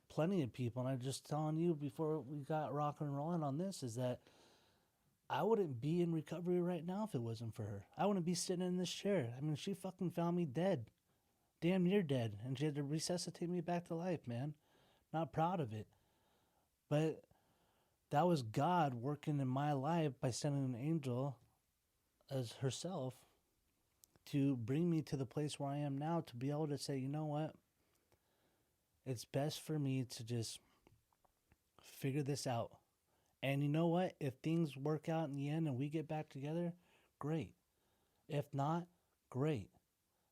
plenty of people, and I'm just telling you before we got rocking and rolling on this, is that I wouldn't be in recovery right now if it wasn't for her. I wouldn't be sitting in this chair. I mean, she fucking found me dead. Damn near dead. And she had to resuscitate me back to life, man. Not proud of it. But that was God working in my life by sending an angel as herself to bring me to the place where I am now, to be able to say, you know what? It's best for me to just figure this out. And you know what? If things work out in the end and we get back together, great. If not, great.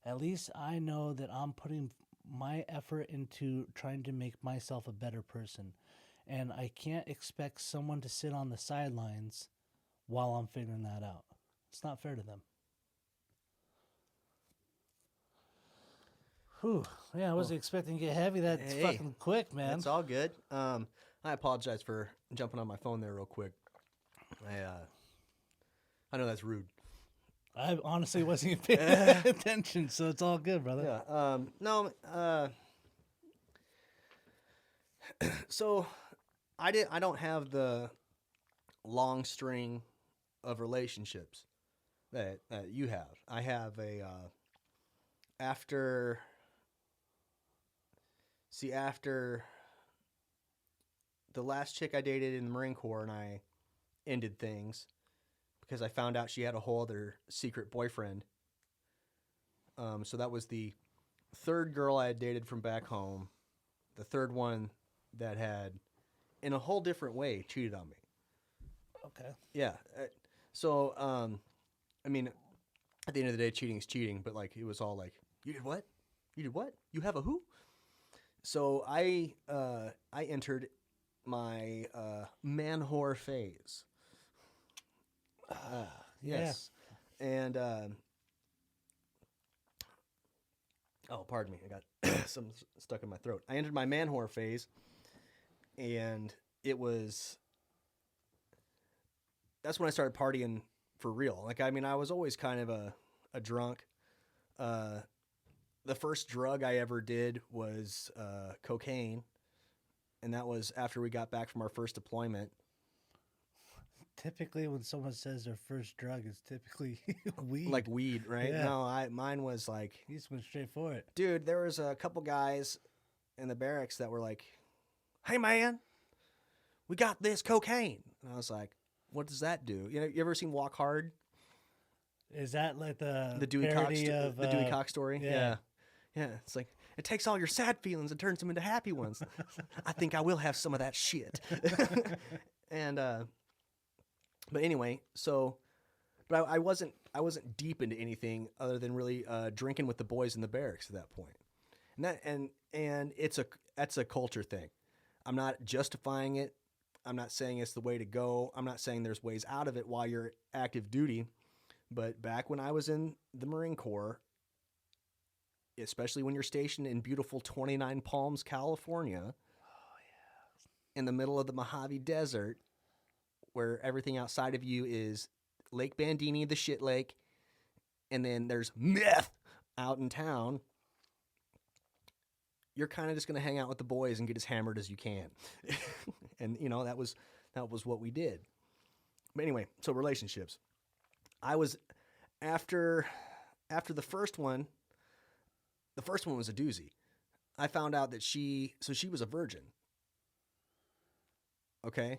At least I know that I'm putting my effort into trying to make myself a better person. And I can't expect someone to sit on the sidelines while I'm figuring that out. It's not fair to them. Whew. Yeah, I wasn't expecting to get heavy that fucking quick, man. It's all good. I apologize for jumping on my phone there real quick. I know that's rude. I honestly wasn't even paying attention, so it's all good, brother. Yeah. No. So, I don't have the long string of relationships that you have. I have a after. See, after the last chick I dated in the Marine Corps, and I ended things because I found out she had a whole other secret boyfriend. So that was the third girl I had dated from back home, the third one that had, in a whole different way, cheated on me. Okay. Yeah. So, I mean, at the end of the day, cheating is cheating, but like it was all like, you did what? You did what? You have a who? So I entered my man whore phase. Yes. Yeah. And oh, pardon me, I got some stuck in my throat. I entered my man whore phase, and that's when I started partying for real. Like, I mean, I was always kind of a drunk. The first drug I ever did was cocaine, and that was after we got back from our first deployment. Typically, when someone says their first drug, it's typically weed. Like weed, right? Yeah. No, mine was like... You just went straight for it. Dude, there was a couple guys in the barracks that were like, hey, man, we got this cocaine. And I was like, what does that do? You ever seen Walk Hard? Is that like the Dewey parody Cox, of the Dewey Cox story? Yeah. Yeah, it's like, it takes all your sad feelings and turns them into happy ones. I think I will have some of that shit. And, but anyway, so, but I wasn't deep into anything other than really drinking with the boys in the barracks at that point. And that's a culture thing. I'm not justifying it. I'm not saying it's the way to go. I'm not saying there's ways out of it while you're active duty. But back when I was in the Marine Corps, especially when you're stationed in beautiful 29 Palms, California, in the middle of the Mojave Desert, where everything outside of you is Lake Bandini, the shit lake, and then there's meth out in town, you're kind of just going to hang out with the boys and get as hammered as you can. And, that was what we did. But anyway, so relationships. I was, after the first one was a doozy. I found out that she was a virgin. Okay.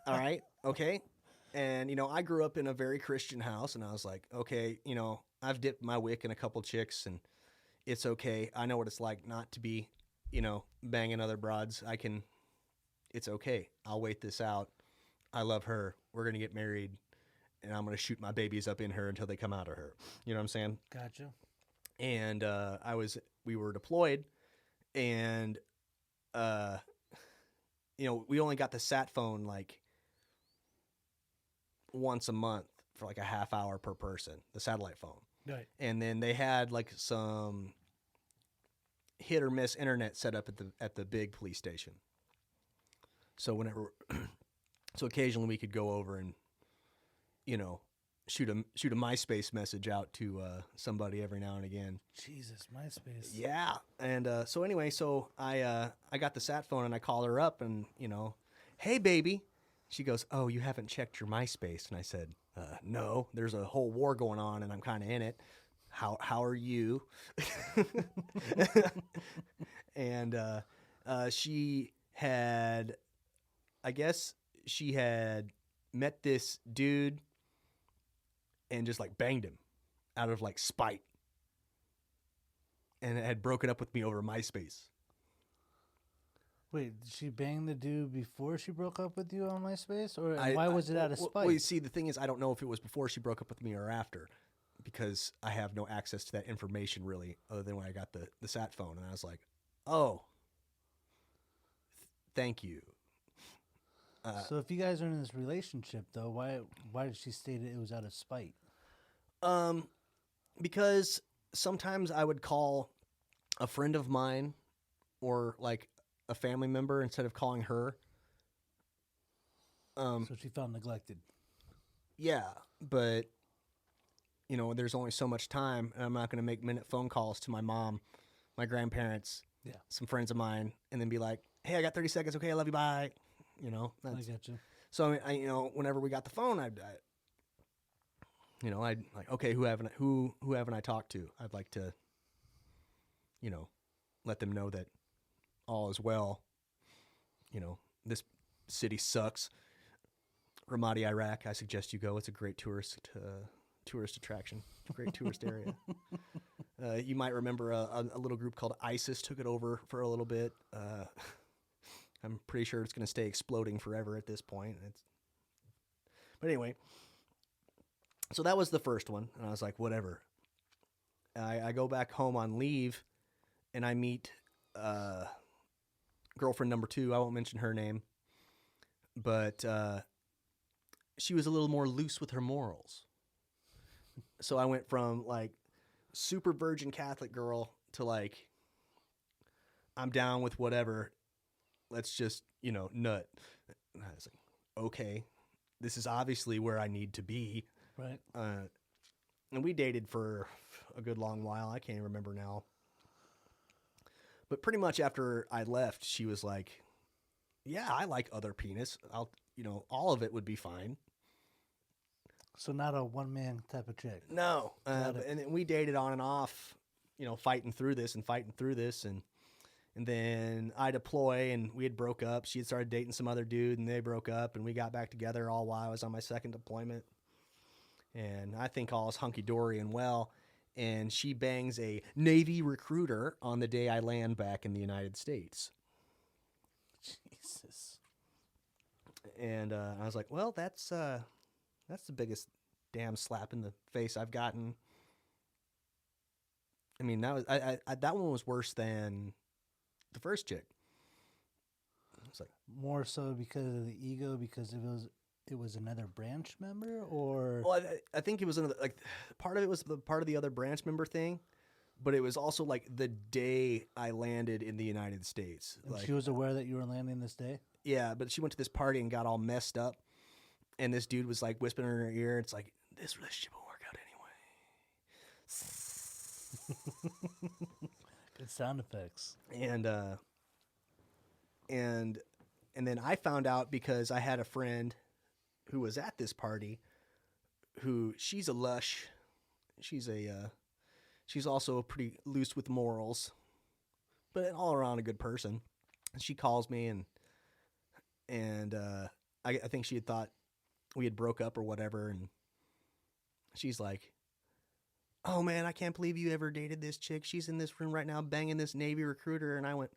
All right. Okay. And, I grew up in a very Christian house, and I was like, okay, I've dipped my wick in a couple chicks, and it's okay. I know what it's like not to be, banging other broads. It's okay. I'll wait this out. I love her. We're going to get married, and I'm going to shoot my babies up in her until they come out of her. You know what I'm saying? Gotcha. And we were deployed, and we only got the sat phone like once a month for like a half hour per person, the satellite phone. Right. And then they had like some hit or miss internet set up at the big police station. So occasionally we could go over and shoot a MySpace message out to somebody every now and again. Jesus, MySpace. Yeah. And so anyway, I got the sat phone and I call her up and, hey, baby. She goes, oh, you haven't checked your MySpace. And I said, no, there's a whole war going on and I'm kind of in it. How are you? And she had met this dude and just like banged him out of like spite, and had broken up with me over MySpace. Wait, did she bang the dude before she broke up with you on MySpace, or why was it out of spite? Well, you see, the thing is, I don't know if it was before she broke up with me or after, because I have no access to that information really, other than when I got the sat phone, and I was like, oh, thank you. So if you guys are in this relationship, though, why did she state it was out of spite? Because sometimes I would call a friend of mine or like a family member instead of calling her. So she felt neglected. Yeah, but there's only so much time, and I'm not going to make minute phone calls to my mom, my grandparents, Yeah. some friends of mine, and then be like, "Hey, I got 30 seconds. Okay, I love you. Bye." I That's, got you. so I whenever we got the phone, I'd like, okay, who haven't I talked to? I'd like to, let them know that all is well. This city sucks. Ramadi, Iraq. I suggest you go. It's a great tourist attraction. Great tourist area. You might remember a little group called ISIS took it over for a little bit. I'm pretty sure it's going to stay exploding forever at this point. But anyway, so that was the first one, and I was like, whatever. I go back home on leave, and I meet girlfriend number 2. I won't mention her name, but she was a little more loose with her morals. So I went from like super virgin Catholic girl to like, I'm down with whatever. Let's just, nut. And I was like, okay, this is obviously where I need to be. Right. And we dated for a good long while. I can't even remember now. But pretty much after I left, she was like, yeah, I like other penis. All of it would be fine. So not a one-man type of chick. No. Got it. And then we dated on and off, fighting through this. And then I deploy, and we had broke up. She had started dating some other dude, and they broke up, and we got back together all while I was on my second deployment. And I think all is hunky-dory and well. And she bangs a Navy recruiter on the day I land back in the United States. Jesus. And I was like, well, that's the biggest damn slap in the face I've gotten. I mean, that was that one was worse than the first chick. It's like More so because of the ego, because it was another branch member, or well, I think it was another, like, part of it was the part of the other branch member thing, but it was also like the day I landed in the United States. and Like, she was aware that you were landing this day. yeah, but she went to this party and got all messed up, and this dude was like whispering in her ear. It's like, this relationship will work out anyway. Good sound effects. And then I found out because I had a friend who was at this party who she's a lush. She's also pretty loose with morals, but an all around a good person. And she calls me and I think she had thought we had broke up or whatever. And she's like, oh man, I can't believe you ever dated this chick. She's in this room right now banging this Navy recruiter. And I went,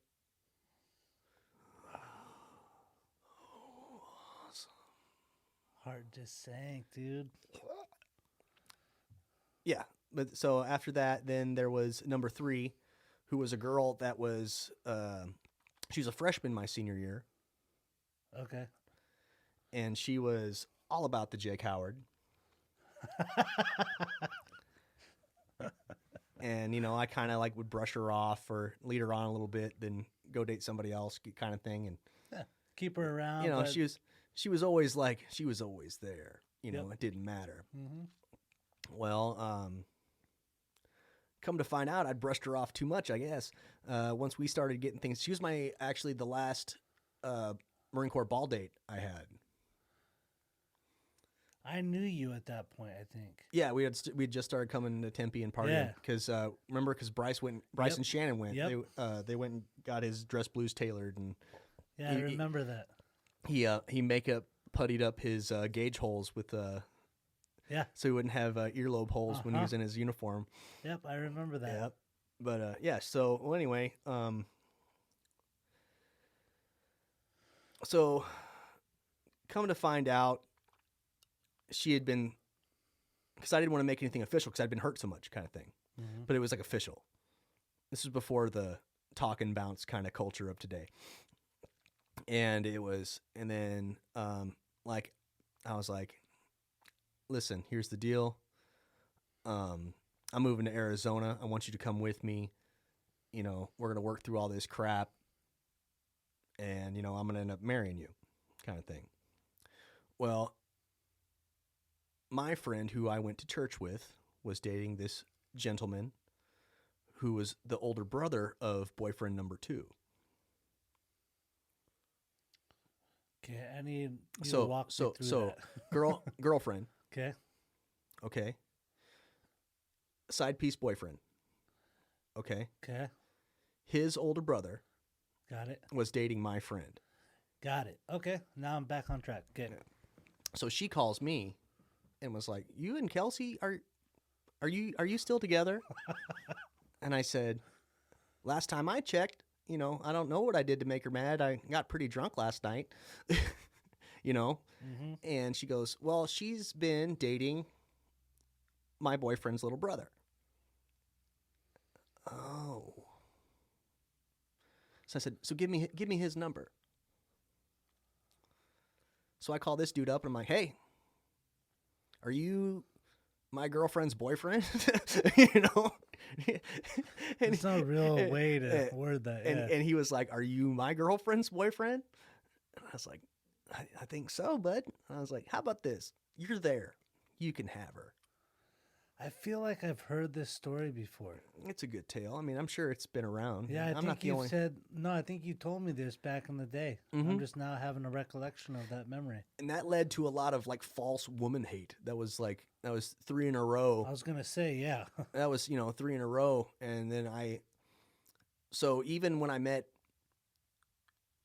Heart just sank, dude. yeah. But so after that, then there was number 3, who was a girl that was, she was a freshman my senior year. Okay. And she was all about the Jake Howard. And, I kind of like would brush her off or lead her on a little bit, then go date somebody else kind of thing. And, Keep her around. but- she was always like, she was always there. It didn't matter. Mhm. Well, come to find out, I'd brushed her off too much, I guess. Once we started getting things, she was the last Marine Corps ball date I had. I knew you at that point, I think. Yeah, we had just started coming to Tempe and partying Yeah. because because Bryce Yep. and Shannon went. Yep. They went and got his dress blues tailored, and Yeah, I remember that. he makeup puttied up his gauge holes with Yeah. so he wouldn't have earlobe holes when he Uh-huh. was in his uniform. Yep, I remember that. Yep. But yeah, so well, anyway, so come to find out, she had been, because I didn't want to make anything official because I'd been hurt so much, kind of thing. Mhm. But it was like official. This was before the talk and bounce kind of culture of today. And then like I was like, listen, here's the deal. I'm moving to Arizona. I want you to come with me. We're going to work through all this crap. And, I'm going to end up marrying you, kind of thing. Well, my friend who I went to church with was dating this gentleman who was the older brother of boyfriend number 2. Okay, I need you to So walk me so through so that. girlfriend, Okay, okay. Side piece boyfriend, okay. okay, His older brother got it, was dating my friend. got it. Okay, now I'm back on track. Okay, So she calls me and was like, "You and Kelsey are you still together?" And I said, "Last time I checked, I don't know what I did to make her mad. I got pretty drunk last night." you know. mm-hmm. And she goes, "Well, she's been dating my boyfriend's little brother." Oh. So I said, "So give me his number." So I call this dude up and I'm like, "Hey, are you my girlfriend's boyfriend?" you know? and, It's not a real and- way to and- word that. and, Yeah. and he was like, "Are you my girlfriend's boyfriend?" And I was like, I think so, bud. And I was like, "How about this? You're there. You can have her." I feel like I've heard this story before. It's a good tale. I mean, I'm sure it's been around. Yeah, I I'm think not the you only. said no. I think you told me this back in the day. I'm Mhm. just now having a recollection of that memory. And that led to a lot of like false woman hate. That was 3 in a row. I was gonna say, yeah, That was 3 in a row. And then so even when I met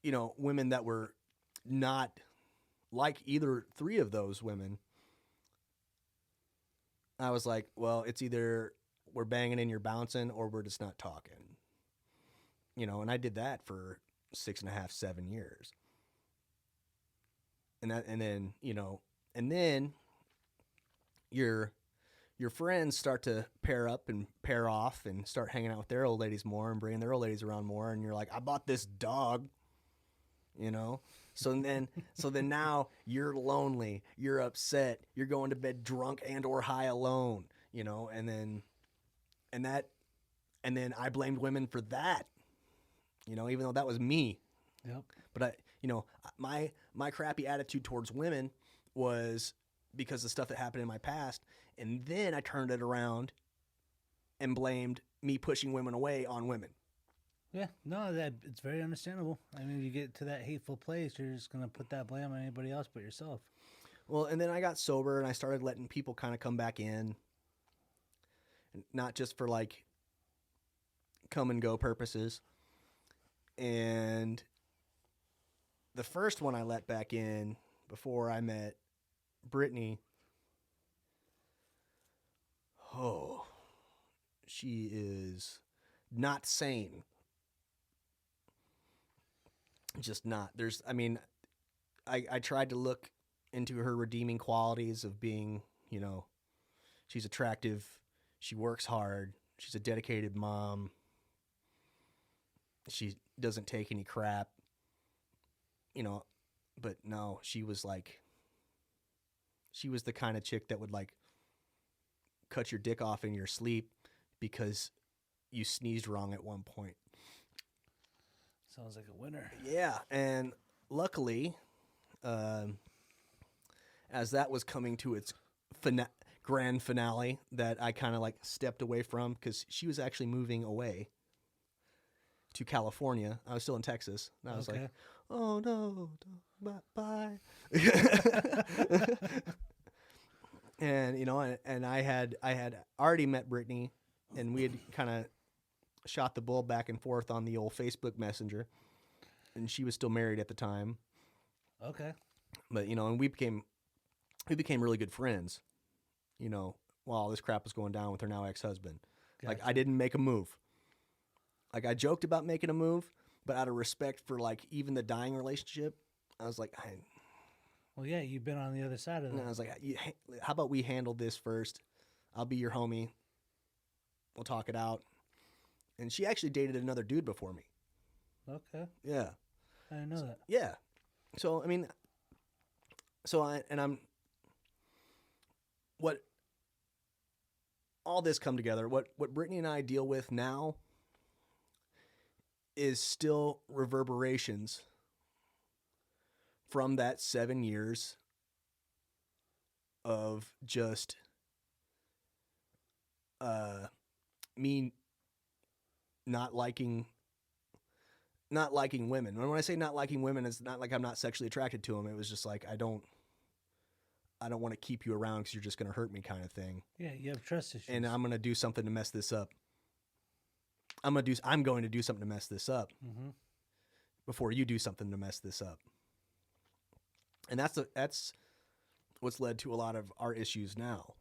women that were not like either 3 of those women, I was like, well, it's either we're banging and you're bouncing or we're just not talking. And I did that for 6.5, 7 years. And then your friends start to pair up and pair off and start hanging out with their old ladies more and bringing their old ladies around more. And you're like, "I bought this dog," So then now you're lonely, you're upset, you're going to bed drunk and or high alone, and then I blamed women for that, even though that was me. yep. But my crappy attitude towards women was because of stuff that happened in my past, and then I turned it around and blamed me pushing women away on women. Yeah, no, that it's very understandable. I mean, you get to that hateful place, you're just gonna put that blame on anybody else but yourself. Well, and then I got sober and I started letting people kind of come back in, not just for like come and go purposes. And the first one I let back in before I met Brittany, oh, she is not sane. Just not. I tried to look into her redeeming qualities of being, she's attractive, she works hard, she's a dedicated mom, she doesn't take any crap, but no, she was the kind of chick that would like cut your dick off in your sleep because you sneezed wrong at one point. Sounds like a winner. Yeah, and luckily, as that was coming to its grand finale, that I kind of like stepped away from because she was actually moving away to California. I was still in Texas. And I was like, "Oh no, bye." And and I had already met Brittany, and we had kind of shot the bull back and forth on the old Facebook Messenger, and she was still married at the time. Okay. But and we became really good friends, while all this crap was going down with her now ex-husband. Like, I Gotcha. didn't make a move. Like, I joked about making a move, but out of respect for like even the dying relationship, I was like, Well, yeah, you've been on the other side of and I that. was like, how about we handle this first? I'll be your homie. We'll talk it out. And she actually dated another dude before me. Okay, Yeah. I didn't know that. Yeah. So, I mean, what all this come together, what Brittany and I deal with now is still reverberations from that 7 years of just me not liking women. And when I say not liking women, it's not like I'm not sexually attracted to them. It was just like I don't want to keep you around because you're just going to hurt me, kind of thing. Yeah, you have trust issues. And I'm going to do something to mess this up. I'm going to do something to mess this up before you do something to mess this up. And that's what's led to a lot of our issues now.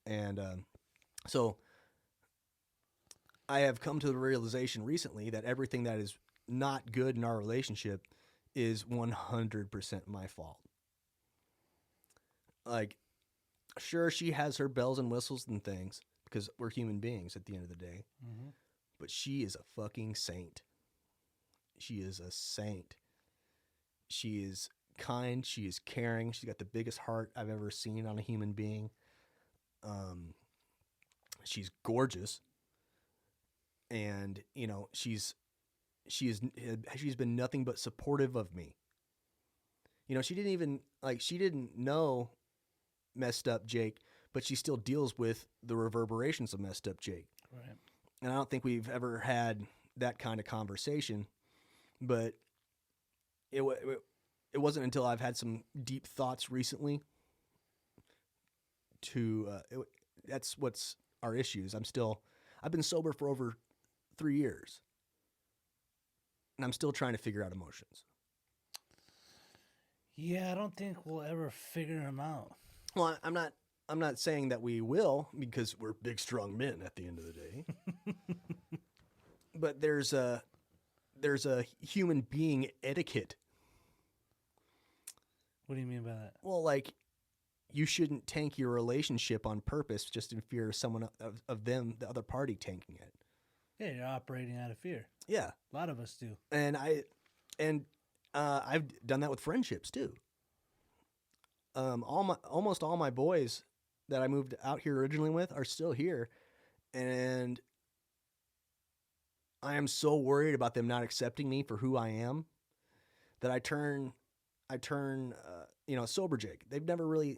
And so I have come to the realization recently that everything that is not good in our relationship is 100% my fault. Like, sure, she has her bells and whistles and things because we're human beings at the end of the day. Mm-hmm. But she is a fucking saint. She is a saint. She is kind. She is caring. She's got the biggest heart I've ever seen on a human being. She's gorgeous. And, you know, she's been nothing but supportive of me. You know, she didn't know messed up Jake, but she still deals with the reverberations of messed up Jake. Right. And I don't think we've ever had that kind of conversation, but it wasn't until I've had some deep thoughts recently that's what's our issues. I've been sober for over 3 years, and I'm still trying to figure out emotions. Yeah, I don't think we'll ever figure them out. Well, I'm not saying that we will, because we're big, strong men at the end of the day. But there's a human being etiquette. What do you mean by that? Well, like, you shouldn't tank your relationship on purpose just in fear of someone of them, the other party, tanking it. Yeah, you're operating out of fear. Yeah, A lot of us do. and I've done that with friendships too. Almost all my boys that I moved out here originally with are still here, and I am so worried about them not accepting me for who I am that I turn sober Jake. They've never really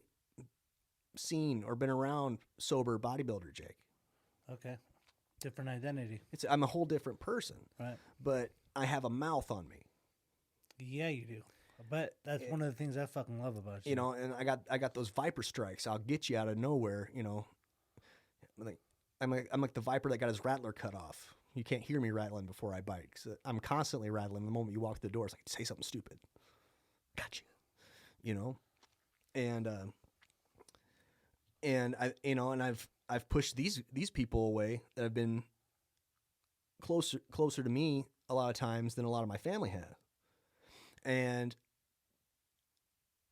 seen or been around sober bodybuilder Jake. Okay. Different identity. I'm a whole different person. Right. But I have a mouth on me. Yeah, you do. But that's one of the things I fucking love about you. You know, and I got those viper strikes. I'll get you out of nowhere. You know, I'm like the viper that got his rattler cut off. You can't hear me rattling before I bite. 'Cause I'm constantly rattling. The moment you walk through the door, it's like, say something stupid. Gotcha. You know, and I've pushed these people away that have been closer to me a lot of times than a lot of my family have. And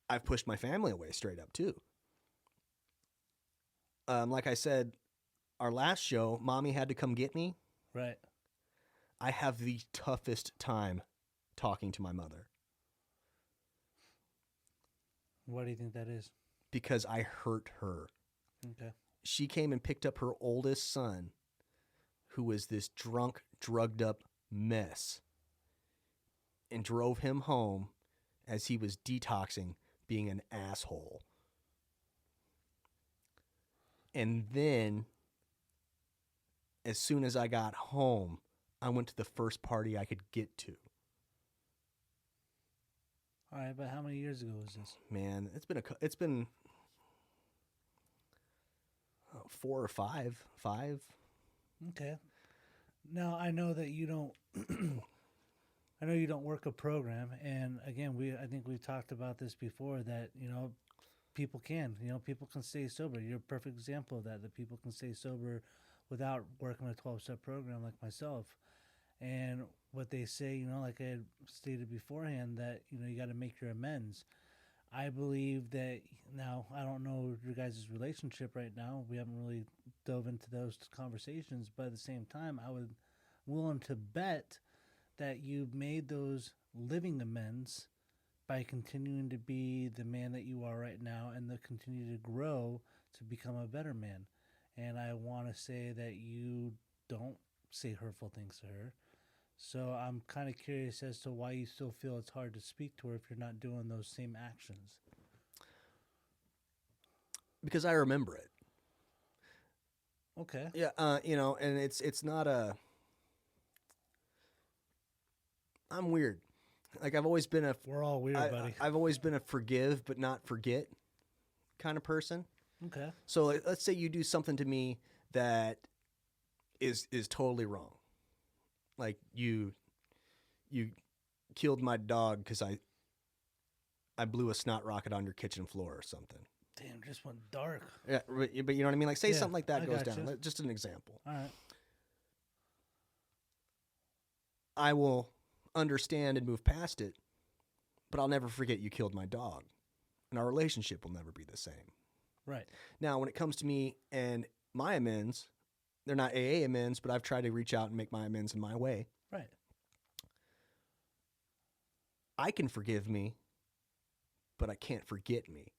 I've pushed my family away straight up too. Like I said, our last show, Mommy had to come get me. Right. I have the toughest time talking to my mother. Why do you think that is? Because I hurt her. Okay. She came and picked up her oldest son, who was this drunk, drugged up mess, and drove him home as he was detoxing, being an asshole. And then, as soon as I got home, I went to the first party I could get to. All right, but how many years ago was this? Man, it's been 4 or 5. Okay. Now I know that you don't. I know you don't work a program, and again, I think we've talked about this before. That people can stay sober. You're a perfect example of that. That people can stay sober without working a 12-step program like myself. And what they say, like I had stated beforehand, that you got to make your amends. I believe that now, I don't know your guys' relationship right now. We haven't really dove into those conversations, but at the same time, I would willing to bet that you've made those living amends by continuing to be the man that you are right now and to continue to grow to become a better man. And I want to say that you don't say hurtful things to her. So I'm kind of curious as to why you still feel it's hard to speak to her if you're not doing those same actions. because I remember it. Okay. Yeah, and it's not a. I'm weird. Like I've always been a. We're all weird, buddy. I've always been a forgive but not forget kind of person. Okay. So let's say you do something to me that is totally wrong. Like you killed my dog because I blew a snot rocket on your kitchen floor or something. Damn, just went dark. Yeah, but you know what I mean? Like say Yeah, something like that I goes gotcha. down. Just an example. All right. I will understand and move past it, but I'll never forget you killed my dog. And our relationship will never be the same. Right. Now, when it comes to me and my amends, they're not AA amends, but I've tried to reach out and make my amends in my way. Right. I can forgive me, but I can't forget me.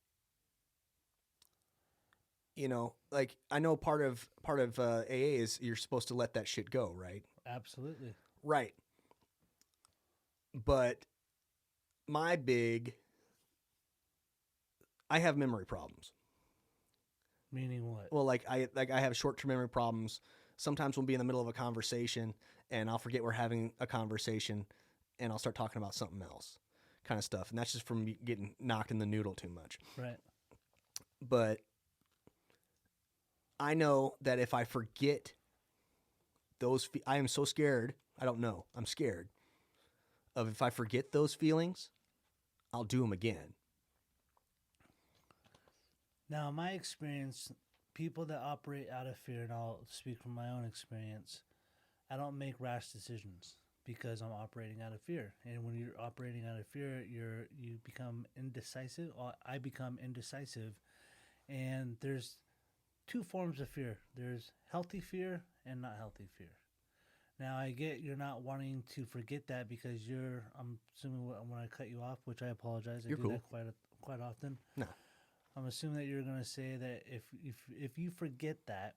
You know, like I know part of AA is you're supposed to let that shit go, right? Absolutely. Right. But I have memory problems. Meaning what? Well, like I have short-term memory problems. Sometimes we'll be in the middle of a conversation and I'll forget we're having a conversation and I'll start talking about something else, kind of stuff. And that's just from me getting knocked in the noodle too much. Right. But I know that if I forget I am so scared. I don't know. I'm scared of if I forget those feelings, I'll do them again. Now, in my experience, people that operate out of fear, and I'll speak from my own experience, I don't make rash decisions because I'm operating out of fear. And when you're operating out of fear, you become indecisive. Or I become indecisive. And there's two forms of fear. There's healthy fear and not healthy fear. Now, I get you're not wanting to forget that because I'm assuming when I cut you off, which I apologize, I You're do cool. that quite often. No. I'm assuming that you're going to say that if you forget that,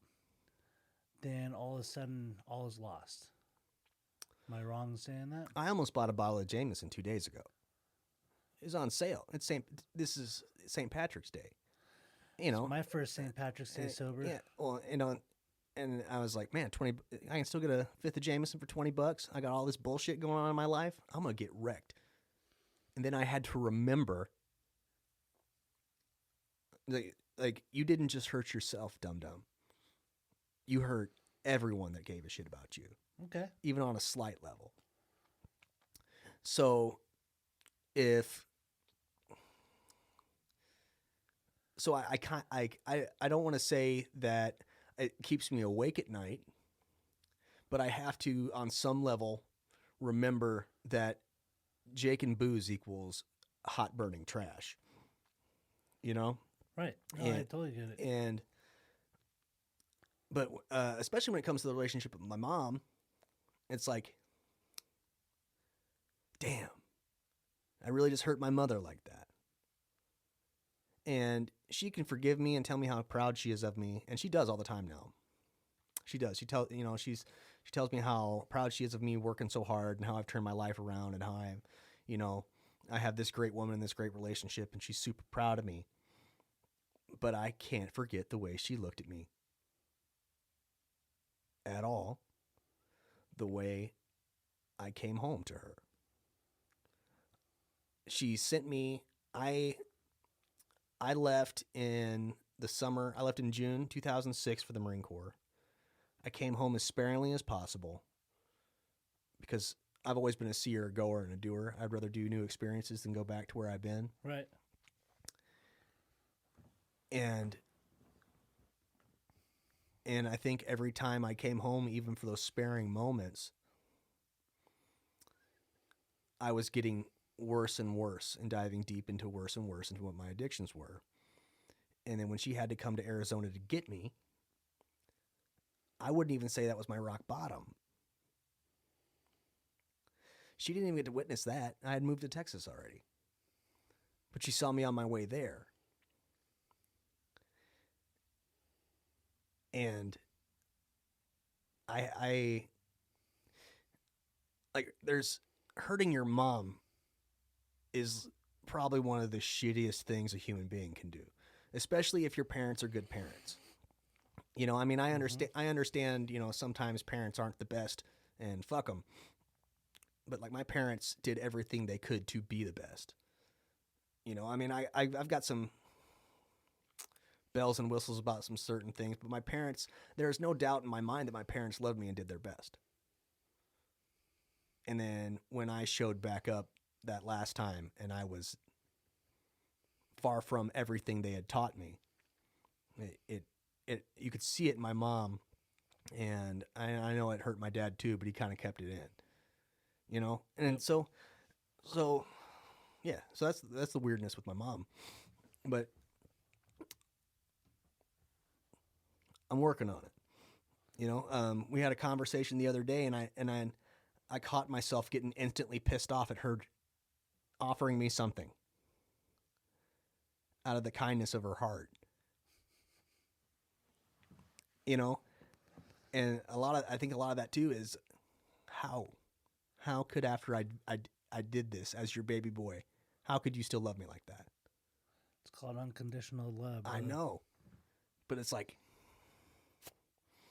then all of a sudden all is lost. Am I wrong in saying that? I almost bought a bottle of Jameson 2 days ago. It was on sale. This is St. Patrick's Day. You know, My first St. Patrick's Day sober. Yeah. Well, and I was like, man, I can still get a fifth of Jameson for $20. I got all this bullshit going on in my life. I'm gonna get wrecked. And then I had to remember, like you didn't just hurt yourself, dum dum. You hurt everyone that gave a shit about you, Okay. even on a slight level. So, I don't want to say that it keeps me awake at night, but I have to, on some level, remember that Jake and booze equals hot burning trash. You know? Right. No, I totally get it. But especially when it comes to the relationship with my mom, it's like, damn, I really just hurt my mother like that. And she can forgive me and tell me how proud she is of me, and she does all the time now. She does. She tells me how proud she is of me working so hard and how I've turned my life around and how I have this great woman and this great relationship, and she's super proud of me. But I can't forget the way she looked at me at all, the way I came home to her. She sent me, I left in the summer. I left in June 2006 for the Marine Corps. I came home as sparingly as possible because I've always been a seer, a goer, and a doer. I'd rather do new experiences than go back to where I've been. Right. And I think every time I came home, even for those sparing moments, I was getting worse and worse and diving deep into worse and worse into what my addictions were. And then when she had to come to Arizona to get me, I wouldn't even say that was my rock bottom. She didn't even get to witness that. I had moved to Texas already. But she saw me on my way there. And I like, there's hurting your mom is probably one of the shittiest things a human being can do. especially if your parents are good parents. You know, I mean, I understand, you know, sometimes parents aren't the best and fuck them. But like my parents did everything they could to be the best. You know, I mean, I've got some bells and whistles about some certain things, but my parents, there's no doubt in my mind that my parents loved me and did their best. And then when I showed back up that last time and I was far from everything they had taught me, it you could see it in my mom, and I know it hurt my dad too, but he kind of kept it in, you know. And so yeah, so that's the weirdness with my mom, but I'm working on it. You know, we had a conversation the other day, and I caught myself getting instantly pissed off at her offering me something out of the kindness of her heart. You know, and I think a lot of that too is how could after I did this as your baby boy, how could you still love me like that? It's called unconditional love. I know, but it's like,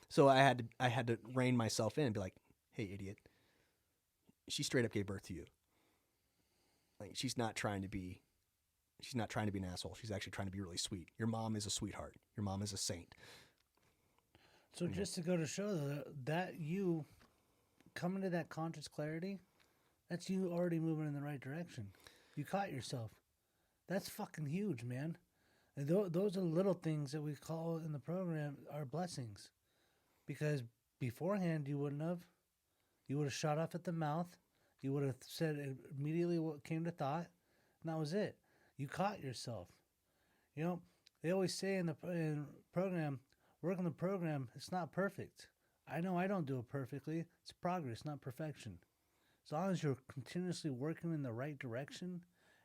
so I had to rein myself in and be like, hey, idiot, she straight up gave birth to you. Like she's not trying to be an asshole. She's actually trying to be really sweet. Your mom is a sweetheart. Your mom is a saint. So just to go to show that you coming to that conscious clarity, that's you already moving in the right direction. You caught yourself. That's fucking huge, man. And those are little things that we call in the program our blessings. Because beforehand you wouldn't have. You would have shot off at the mouth. You would have said immediately what came to thought. And that was it. You caught yourself. You know, they always say in the program, work on the program, it's not perfect. I know I don't do it perfectly. It's progress, not perfection. As long as you're continuously working in the right direction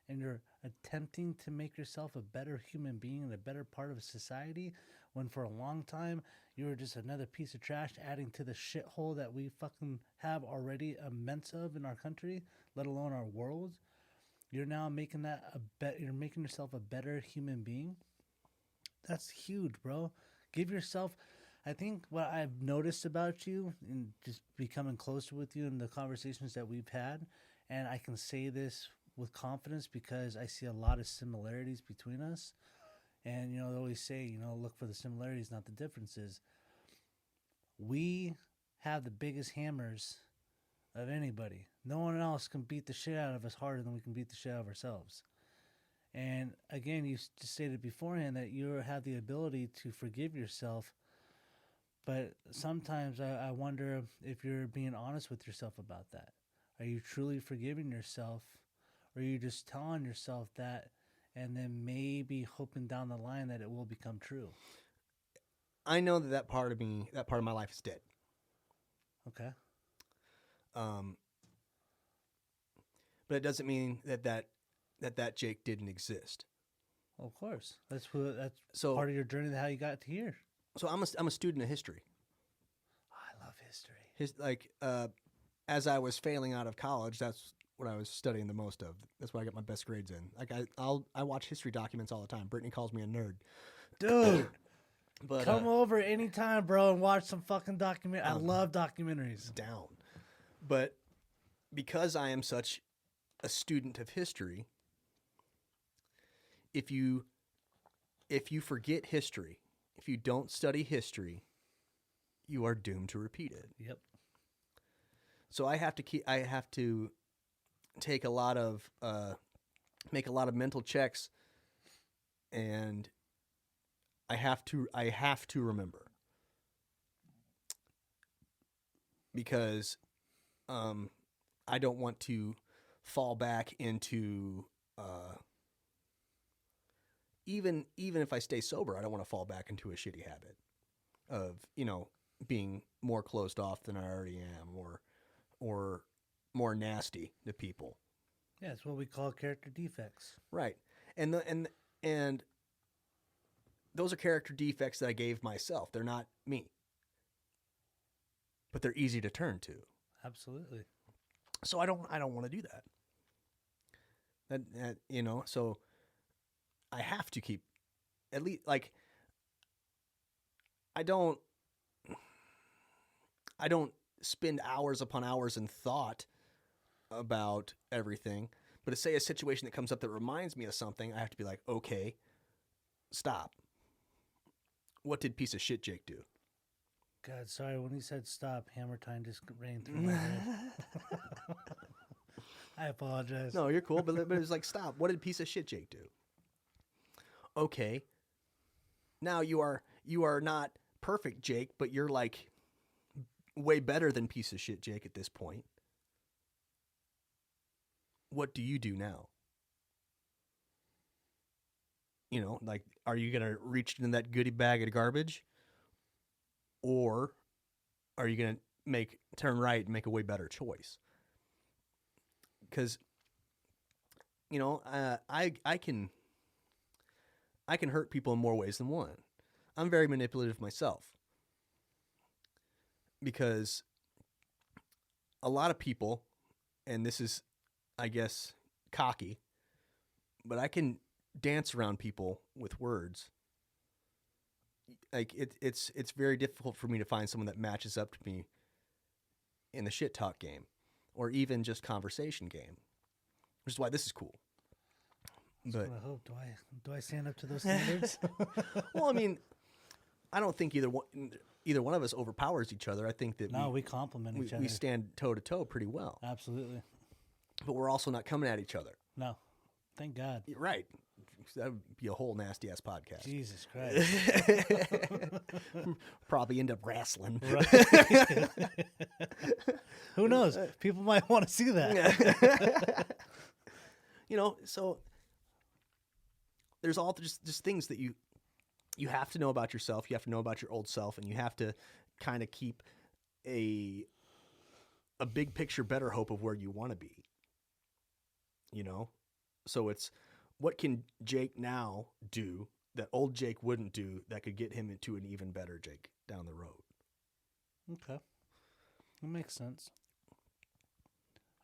and you're attempting to make yourself a better human being and a better part of society, when for a long time you were just another piece of trash adding to the shithole that we fucking have already immense of in our country, let alone our world, you're now making that you're making yourself a better human being. That's huge, bro. Give yourself, I think what I've noticed about you and just becoming closer with you in the conversations that we've had, and I can say this with confidence because I see a lot of similarities between us. And, you know, they always say, you know, look for the similarities, not the differences. We have the biggest hammers of anybody. No one else can beat the shit out of us harder than we can beat the shit out of ourselves. And again, you just stated beforehand that you have the ability to forgive yourself. But sometimes I wonder if you're being honest with yourself about that. Are you truly forgiving yourself? Or are you just telling yourself that and then maybe hoping down the line that it will become true? I know that part of me, that part of my life is dead. Okay. But it doesn't mean that Jake didn't exist. Well, of course. That's So part of your journey to how you got to here. So I'm a student of history. I love history. As I was failing out of college, that's what I was studying the most of. That's what I got my best grades in. Like I watch history documents all the time. Brittany calls me a nerd. Dude, but come over anytime, bro, and watch some fucking documentary. I love documentaries. Down. But because I am such a student of history, if you forget history, if you don't study history, you are doomed to repeat it. Yep. So I have to take a lot of make a lot of mental checks, and I have to remember, because I don't want to fall back into even if I stay sober, I don't want to fall back into a shitty habit of, you know, being more closed off than I already am, or more nasty to people. Yeah, it's what we call character defects. Right. And those are character defects that I gave myself. They're not me. But they're easy to turn to. Absolutely. So I don't want to do that. That you know, so I have to keep at least like I don't spend hours upon hours in thought about everything. But to say a situation that comes up that reminds me of something, I have to be like, okay, stop. What did piece of shit Jake do? God, sorry. When he said stop, Hammer Time just ran through my head. I apologize. No, you're cool, but it's like, stop. What did piece of shit Jake do? Okay. Now you are not perfect, Jake, but you're like way better than piece of shit Jake at this point. What do you do now? You know, like, are you going to reach into that goodie bag of garbage? Or are you going to turn right and make a way better choice? Because, you know, I can hurt people in more ways than one. I'm very manipulative myself. Because a lot of people, and this is, I guess, cocky, but I can dance around people with words. Like it's very difficult for me to find someone that matches up to me in the shit talk game, or even just conversation game, which is why this is cool. That's But what I hope. Do I stand up to those standards? well, I mean, I don't think either one of us overpowers each other. I think that No, we complement each other. we stand toe to toe pretty well, Absolutely. but we're also not coming at each other. No. Thank God. You're right. That would be a whole nasty ass podcast. Jesus Christ. Probably end up wrestling. Right. Who knows? People might want to see that. You know, so there's all just things that you have to know about yourself. You have to know about your old self, and you have to kind of keep a big picture better hope of where you want to be. You know? So it's, what can Jake now do that old Jake wouldn't do that could get him into an even better Jake down the road? Okay. That makes sense.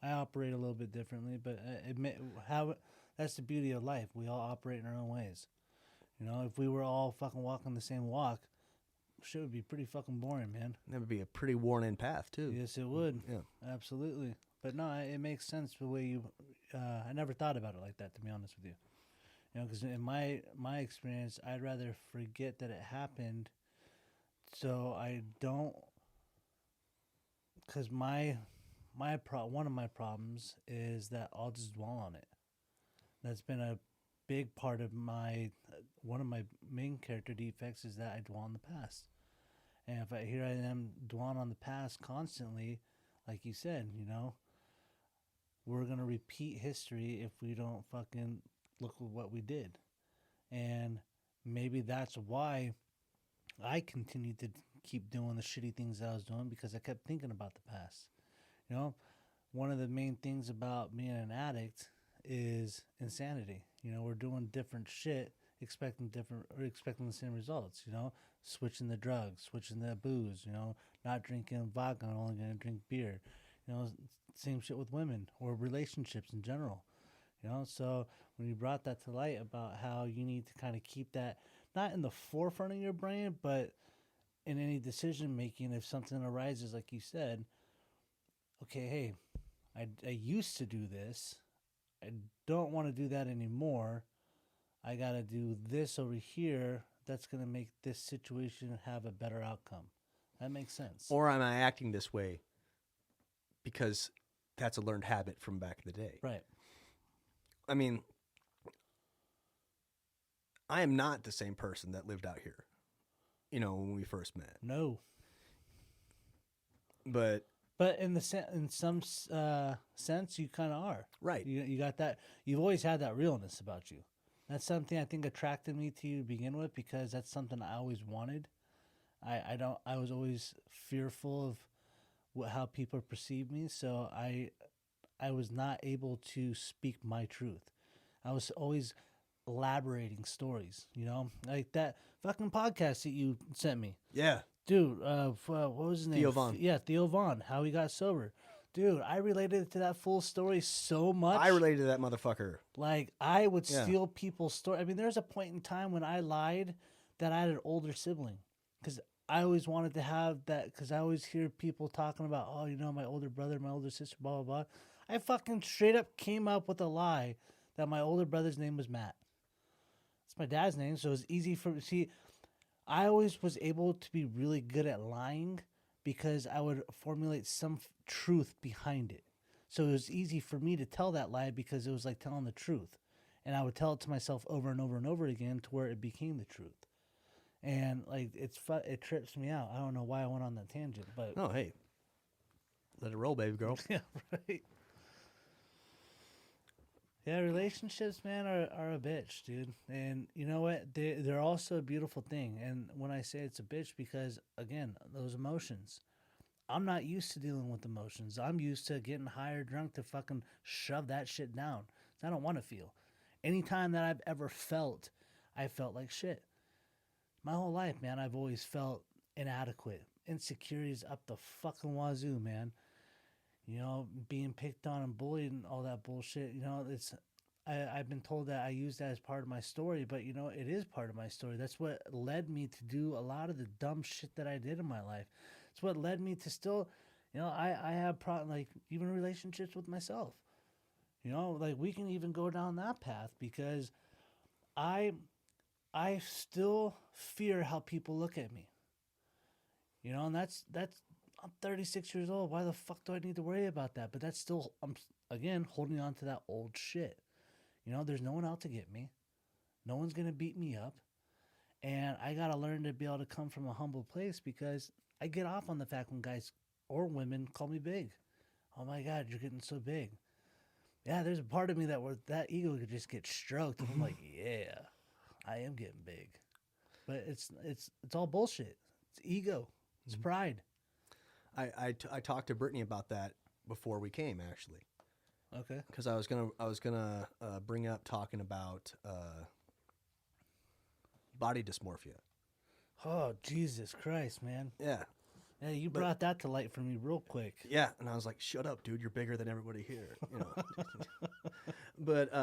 I operate a little bit differently, but that's the beauty of life. We all operate in our own ways. You know, if we were all fucking walking the same walk, shit would be pretty fucking boring, man. That would be a pretty worn-in path, too. Yes, it would. Yeah. Absolutely. But no, it makes sense the way you. I never thought about it like that, to be honest with you. You know, because in my experience, I'd rather forget that it happened, so I don't. Because one of my problems is that I'll just dwell on it. That's been a big part of one of my main character defects is that I dwell on the past. And if here I am dwelling on the past constantly, like you said, you know, we're going to repeat history if we don't fucking look at what we did. And maybe that's why I continued to keep doing the shitty things that I was doing, because I kept thinking about the past. You know, one of the main things about being an addict is insanity. You know, we're doing different shit, expecting the same results, you know, switching the drugs, switching the booze, you know, not drinking vodka, only going to drink beer. You know, same shit with women or relationships in general. You know, so when you brought that to light about how you need to kind of keep that not in the forefront of your brain, but in any decision making, if something arises, like you said, okay, hey, I used to do this. I don't want to do that anymore. I got to do this over here. That's going to make this situation have a better outcome. That makes sense. Or am I acting this way because that's a learned habit from back in the day? Right. I mean, I am not the same person that lived out here, you know, when we first met. No. But in some sense, you kind of are. Right. You got that. You've always had that realness about you. That's something I think attracted me to you to begin with, because that's something I always wanted. I was always fearful of how people perceive me, so I was not able to speak my truth. I was always elaborating stories, you know, like that fucking podcast that you sent me. yeah, Dude, what was his name? Theo Von. Yeah, Theo Von. How he got sober. Dude, I related to that full story so much. I related to that motherfucker. Like, I would Yeah. steal people's story. I mean, there's a point in time when I lied that I had an older sibling. Because I always wanted to have that. Because I always hear people talking about, oh, you know, my older brother, my older sister, blah, blah, blah. I fucking straight up came up with a lie that my older brother's name was Matt. It's my dad's name, so it's easy for me. See, I always was able to be really good at lying because I would formulate some truth behind it. So it was easy for me to tell that lie because it was like telling the truth. And I would tell it to myself over and over and over again to where it became the truth. And like it trips me out. I don't know why I went on that tangent, but Oh, hey. Let it roll, baby girl. yeah, right. Yeah, relationships, man, are a bitch, dude. And you know what? They're also a beautiful thing. And when I say it's a bitch, because again, those emotions. I'm not used to dealing with emotions. I'm used to getting high or drunk to fucking shove that shit down. I don't want to feel. Anytime that I've ever felt, I felt like shit. My whole life, man, I've always felt inadequate. Insecurities up the fucking wazoo, man. You know, being picked on and bullied and all that bullshit. You know, I've been told that I use that as part of my story, but you know, it is part of my story. That's what led me to do a lot of the dumb shit that I did in my life. It's what led me to still, you know, I have like even relationships with myself. You know, like we can even go down that path because I still fear how people look at me. You know, and that's I'm 36 years old. Why the fuck do I need to worry about that? But that's still I'm again holding on to that old shit. You know, there's no one out to get me. No one's gonna beat me up. And I gotta learn to be able to come from a humble place because I get off on the fact when guys or women call me big. Oh my God, you're getting so big. Yeah, there's a part of me that where that ego could just get stroked. And I'm like, yeah, I am getting big. But it's all bullshit. It's ego. It's pride. I talked to Brittany about that before we came, actually. Okay. Because I was gonna bring up talking about body dysmorphia. Oh, Jesus Christ, man. Yeah, Yeah, you brought that to light for me real quick. yeah, and I was like, "Shut up, dude! You're bigger than everybody here." You know. But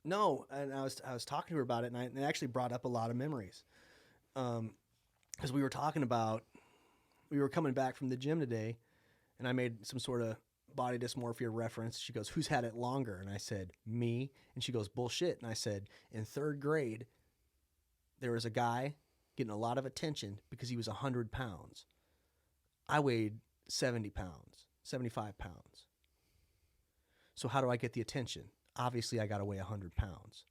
no, and I was talking to her about it, and it actually brought up a lot of memories. Because we were talking about we were coming back from the gym today, and I made some sort of body dysmorphia reference. She goes, "Who's had it longer?" And I said, "Me." And she goes, "Bullshit." And I said, "In third grade, there was a guy getting a lot of attention because he was 100 pounds. I weighed 70 pounds, 75 pounds. So how do I get the attention? Obviously, I got to weigh 100 pounds.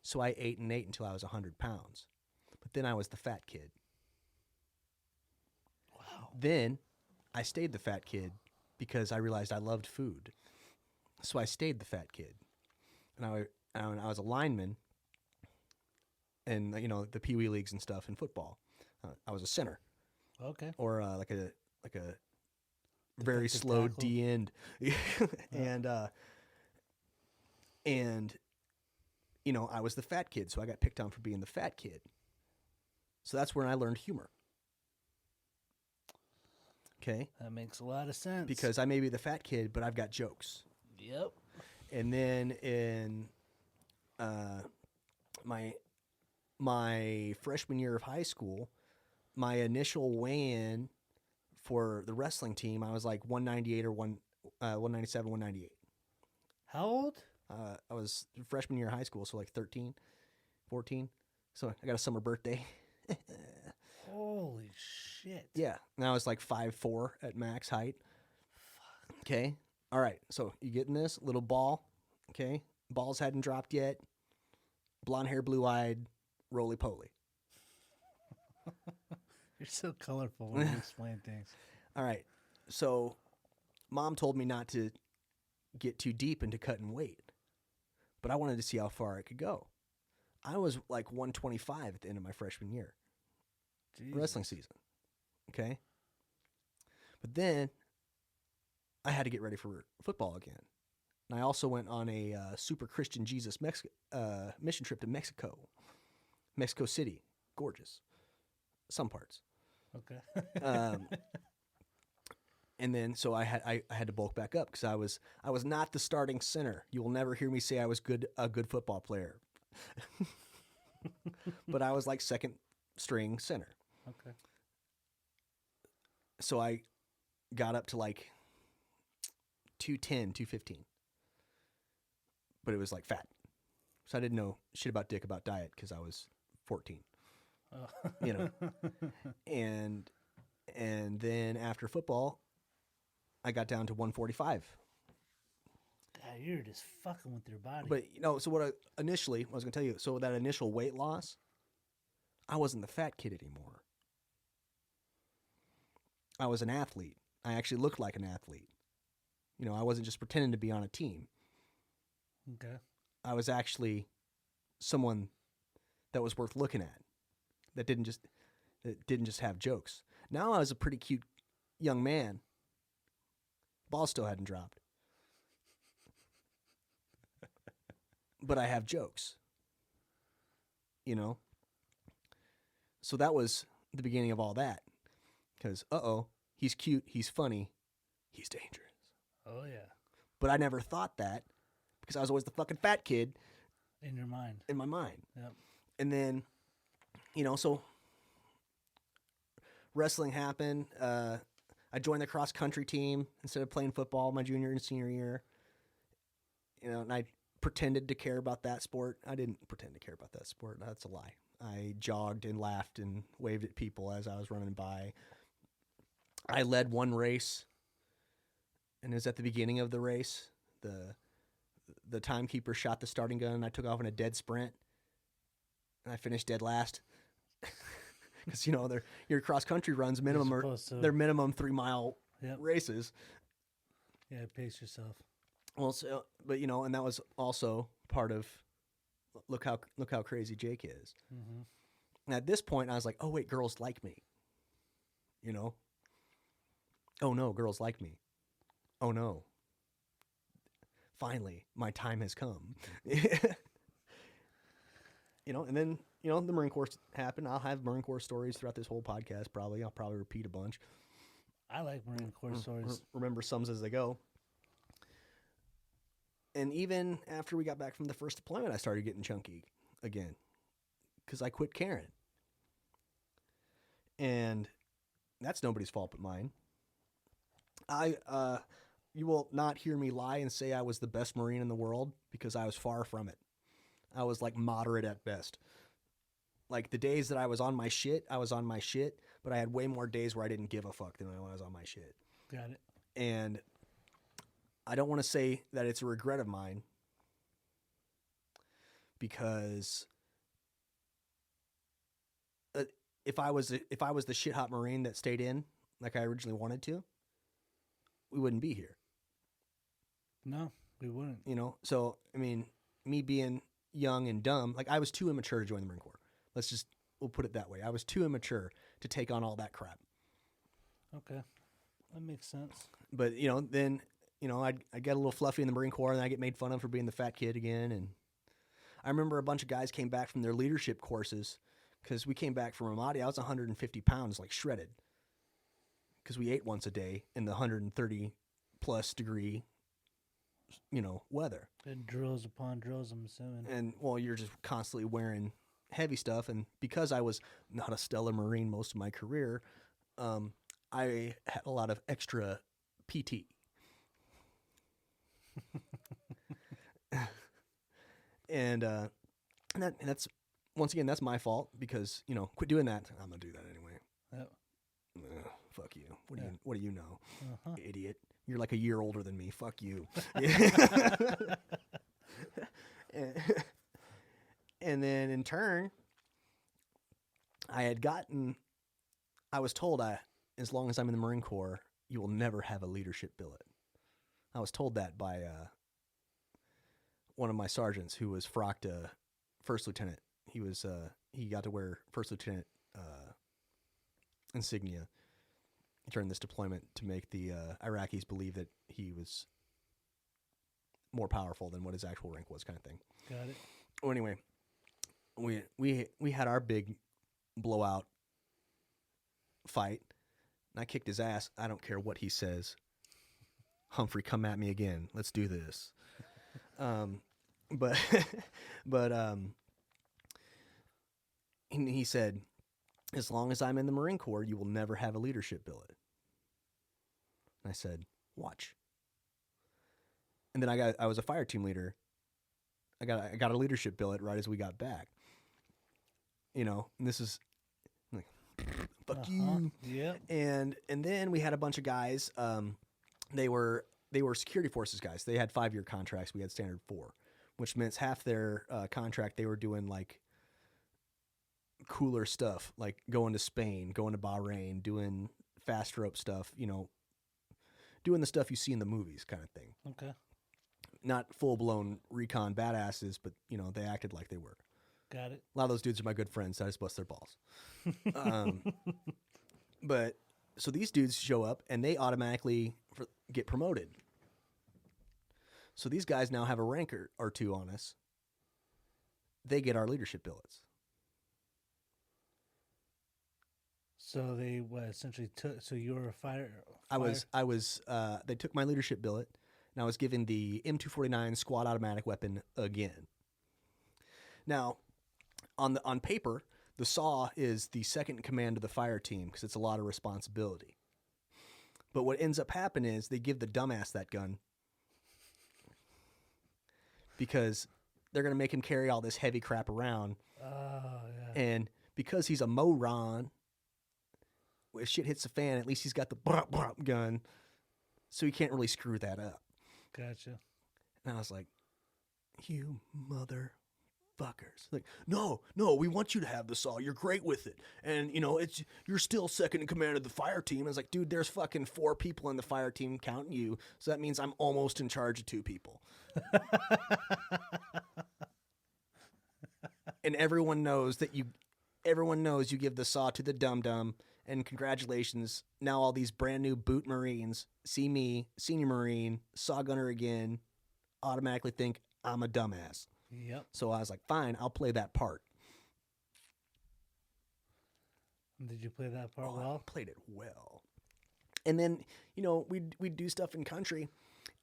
So I ate and ate until I was 100 pounds. But then I was the fat kid. Wow. Then I stayed the fat kid because I realized I loved food. So I stayed the fat kid. And I was a lineman in, you know, the Pee Wee leagues and stuff in football. I was a center Okay. or like a very Defensive slow tackle. D end. And you know, I was the fat kid, so I got picked on for being the fat kid. So that's when I learned humor. Okay? That makes a lot of sense. Because I may be the fat kid, but I've got jokes. Yep. And then in my freshman year of high school, my initial weigh-in for the wrestling team, I was like 198 or 197, 198. How old? I was freshman year of high school, so like 13, 14. So I got a summer birthday. Holy shit. Yeah, and I was like 5'4" at max height. Okay, all right. So you getting this little ball? Okay, balls hadn't dropped yet. Blonde hair, blue eyed, roly poly. You're so colorful when you explain things. All right. So mom told me not to get too deep into cutting weight, but I wanted to see how far I could go. I was like 125 at the end of my freshman year. Jesus. Wrestling season. Okay. But then I had to get ready for football again. And I also went on a Super Christian Jesus mission trip to Mexico. Mexico City. Gorgeous. Some parts. Okay. And then so I had to bulk back up because I was not the starting center. You will never hear me say I was a good football player. But I was like second string center. Okay. So I got up to like 210, 215. But it was like fat. So I didn't know shit about dick about diet because I was 14. Oh. You know. And then after football, I got down to 145. God, you're just fucking with your body. But so what I was going to tell you, so that initial weight loss, I wasn't the fat kid anymore. I was an athlete. I actually looked like an athlete. I wasn't just pretending to be on a team. Okay. I was actually someone that was worth looking at. That didn't just have jokes. Now I was a pretty cute young man. Ball still hadn't dropped. But I have jokes. So that was the beginning of all that. Because, he's cute, he's funny, he's dangerous. Oh, yeah. But I never thought that because I was always the fucking fat kid. In your mind. In my mind. Yep. And then, so wrestling happened. I joined the cross country team instead of playing football my junior and senior year. And I pretended to care about that sport. I didn't pretend to care about that sport. That's a lie. I jogged and laughed and waved at people as I was running by. I led one race, and it was at the beginning of the race. The timekeeper shot the starting gun, and I took off in a dead sprint, and I finished dead last. Because your cross country runs minimum they're minimum 3 mile races. Yeah, pace yourself. Well, so, but and that was also part of look how crazy Jake is. Mm-hmm. And at this point, I was like, oh wait, girls like me. Oh no, girls like me. Oh no. Finally, my time has come. And then, the Marine Corps happened. I'll have Marine Corps stories throughout this whole podcast, probably. I'll probably repeat a bunch. I like Marine Corps stories. Remember some as they go. And even after we got back from the first deployment, I started getting chunky again because I quit caring. And that's nobody's fault but mine. You will not hear me lie and say I was the best Marine in the world because I was far from it. I was like moderate at best. Like the days that I was on my shit, but I had way more days where I didn't give a fuck than when I was on my shit. Got it. And I don't want to say that it's a regret of mine because if I was the shit hot Marine that stayed in like I originally wanted to, we wouldn't be here. No, we wouldn't. So I mean, me being young and dumb, like I was too immature to join the Marine Corps. We'll put it that way. I was too immature to take on all that crap. Okay, that makes sense. But then I get a little fluffy in the Marine Corps, and I get made fun of for being the fat kid again. And I remember a bunch of guys came back from their leadership courses because we came back from Ramadi. I was 150 pounds, like shredded, because we ate once a day in the 130 plus degree, weather. And drills upon drills, I'm assuming. And you're just constantly wearing heavy stuff. And because I was not a stellar Marine most of my career, I had a lot of extra PT. and that's once again, that's my fault because, quit doing that. I'm going to do that anyway. Yep. Fuck you. What do you know? Uh-huh. Idiot. You're like a year older than me. Fuck you. And then in turn, I was told as long as I'm in the Marine Corps, you will never have a leadership billet. I was told that by one of my sergeants who was frocked first lieutenant. He got to wear first lieutenant insignia during this deployment to make the Iraqis believe that he was more powerful than what his actual rank was, kind of thing. Got it. Well, anyway, we had our big blowout fight, And I kicked his ass. I don't care what he says. Humphrey, come at me again. Let's do this. But and he said, as long as I'm in the Marine Corps, you will never have a leadership billet. And I said, watch. And then I was a fire team leader. I got a leadership billet right as we got back. You know, and this is like, fuck you. Yeah. And then we had a bunch of guys. They were security forces guys. They had 5-year contracts. We had standard 4, which meant half their contract they were doing like cooler stuff, like going to Spain, going to Bahrain, doing fast rope stuff. You know, doing the stuff you see in the movies, kind of thing. Okay. Not full blown recon badasses, but you know they acted like they were. Got it. A lot of those dudes are my good friends. So I just bust their balls. But so these dudes show up and they automatically get promoted. So these guys now have a rank or 2 on us. They get our leadership billets. So they essentially took. So you were a fighter. I was. They took my leadership billet, and I was given the M249 squad automatic weapon again. Now, on paper, the SAW is the second in command of the fire team because it's a lot of responsibility. But what ends up happening is they give the dumbass that gun because they're going to make him carry all this heavy crap around. Oh, yeah. And because he's a moron, if shit hits the fan, at least he's got the gun, so he can't really screw that up. Gotcha. And I was like, you motherfuckers. Like, no, we want you to have the SAW. You're great with it. And, you know, you're still second in command of the fire team. I was like, dude, there's fucking 4 people in the fire team counting you. So that means I'm almost in charge of 2 people. And everyone knows you give the SAW to the dum-dum. And congratulations, now all these brand new boot Marines see me, senior Marine, SAW gunner again, automatically think I'm a dumbass. Yep. So I was like, fine, I'll play that part. Did you play that part I well? played it well. And then, you know, we'd do stuff in country,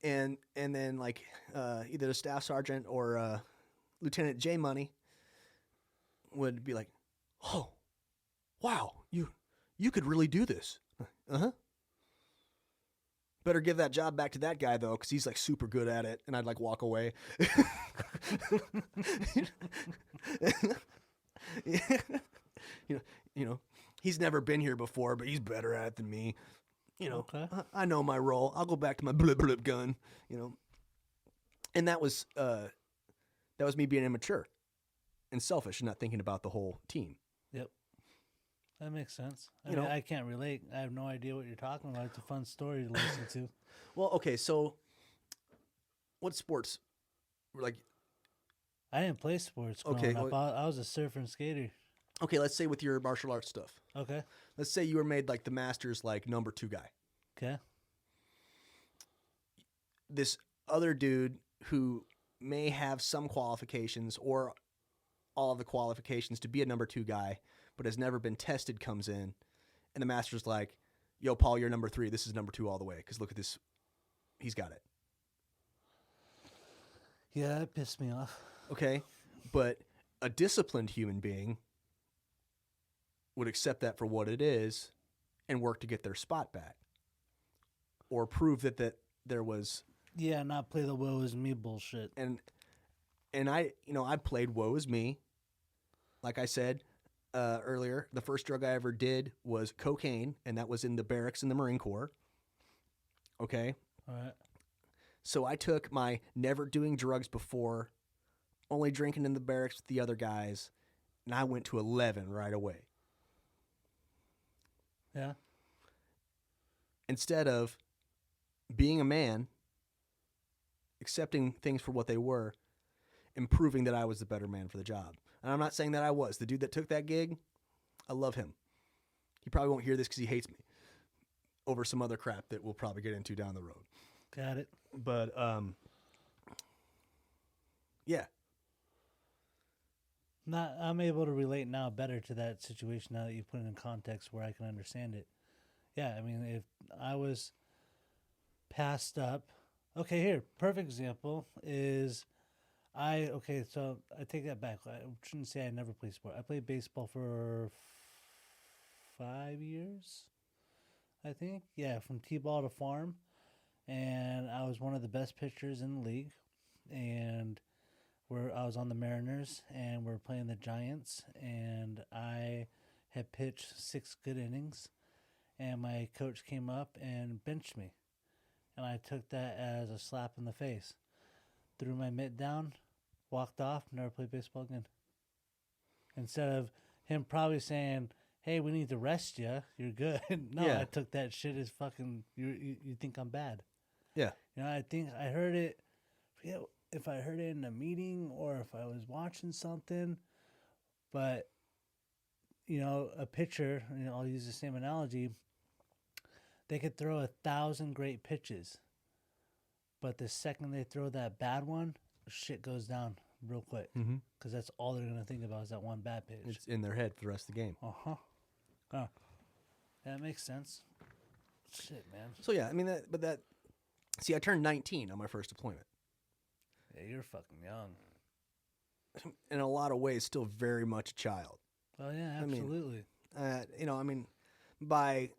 and then like either the staff sergeant or Lieutenant J Money would be like, oh, wow, you could really do this. Uh-huh. Better give that job back to that guy, though, because he's, like, super good at it. And I'd, like, walk away. You know, he's never been here before, but he's better at it than me. You know, Okay. I know my role. I'll go back to my blip blip gun, you know. And that was me being immature and selfish and not thinking about the whole team. Yep. That makes sense. I You mean, know- I can't relate. I have no idea what you're talking about. It's a fun story to listen to. Well, okay, so what sports? Like, I didn't play sports growing Okay, up. I was a surfer and skater. okay, let's say with your martial arts stuff. Okay. Let's say you were made like the Masters, like number 2 guy. Okay. This other dude who may have some qualifications or all of the qualifications to be a number 2 guy, but has never been tested, comes in, and the Master's like, yo, Paul, you're number 3. This is number 2 all the way, because look at this. He's got it. Yeah, that pissed me off. Okay? But a disciplined human being would accept that for what it is and work to get their spot back. Or prove that there was... Yeah, not play the woe is me bullshit. And I played woe is me. Like I said earlier, the first drug I ever did was cocaine, and that was in the barracks in the Marine Corps. Okay? All right. So I took my never doing drugs before, only drinking in the barracks with the other guys, and I went to 11 right away. Yeah. Instead of being a man, accepting things for what they were, and proving that I was the better man for the job. And I'm not saying that I was. The dude that took that gig, I love him. He probably won't hear this because he hates me over some other crap that we'll probably get into down the road. Got it. But, yeah. I'm able to relate now better to that situation now that you put it in context where I can understand it. Yeah, I mean, if I was passed up, okay, here, perfect example is okay, so I take that back. I shouldn't say I never played sport. I played baseball for 5 years, I think. Yeah, from T-ball to farm. And I was one of the best pitchers in the league. And I was on the Mariners and we're playing the Giants. And I had pitched 6 good innings. And my coach came up and benched me. And I took that as a slap in the face. Threw my mitt down, walked off, never played baseball again. Instead of him probably saying, "Hey, we need to rest you. You're good." No, Yeah. I took that shit as fucking. You think I'm bad? Yeah. You know, I think I heard it. Forget if I heard it in a meeting or if I was watching something, but you know, a pitcher. You know, I'll use the same analogy. They could throw 1,000 great pitches, but the second they throw that bad one, shit goes down real quick Mm-hmm. because that's all they're gonna think about is that one bad pitch. It's in their head for the rest of the game. Oh, that makes sense. Shit, man. So yeah, I mean see, I turned 19 on my first deployment. Yeah, you're fucking young. In a lot of ways, still very much a child. Oh yeah, I mean, absolutely. I mean, by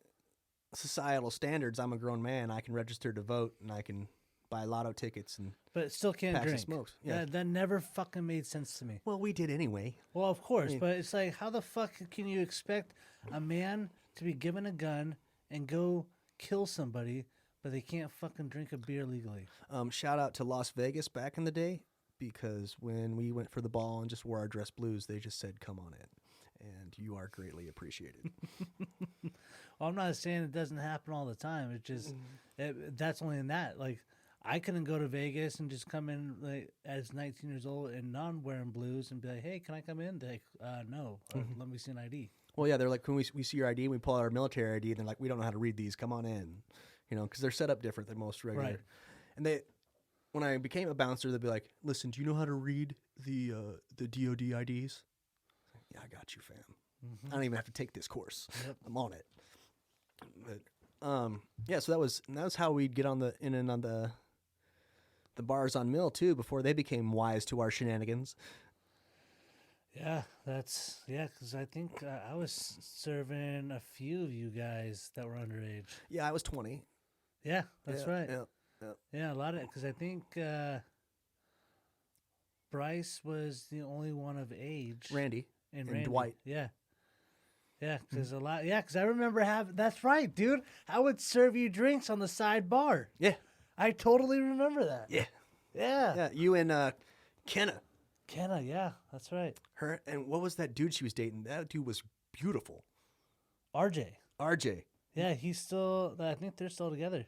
societal standards, I'm a grown man. I can register to vote, and I can buy lotto tickets and But still can't packs of drink. smokes. Yeah. That never fucking made sense to me. Well, we did anyway. Well, of course, mean- but it's like, how the fuck can you expect a man to be given a gun and go kill somebody, but they can't fucking drink a beer legally? Shout out to Las Vegas back in the day, because when we went for the ball and just wore our dress blues, they just said, "Come on in," and you are greatly appreciated. Well, I'm not saying it doesn't happen all the time. It just that's only in that. Like, I couldn't go to Vegas and just come in like as 19 years old and not wearing blues and be like, "Hey, can I come in?" They're like, "No, let me see an ID." Well, yeah, they're like, when we see your ID, and we pull out our military ID, and they're like, "We don't know how to read these. Come on in," you know, because they're set up different than most regular. Right. And when I became a bouncer, they'd be like, "Listen, do you know how to read the DoD IDs?" Yeah, I got you, fam. I don't even have to take this course. Yep. I'm on it. But yeah, so that was how we'd get on the bars on Mill too, before they became wise to our shenanigans. Yeah, because I think I was serving a few of you guys that were underage. Yeah, I was 20. Yeah, that's Yeah, right. Yeah. Yeah, a lot of because I think Bryce was the only one of age. Randy and and Dwight. Yeah. Yeah, because a lot. Yeah, because I remember having. That's right, dude. I would serve you drinks on the side bar. Yeah. I totally remember that. Yeah. Yeah. Yeah, you and Kenna. Kenna, yeah, that's right. Her, and what was that dude she was dating? That dude was beautiful. RJ. RJ. Yeah, he's still. I think they're still together.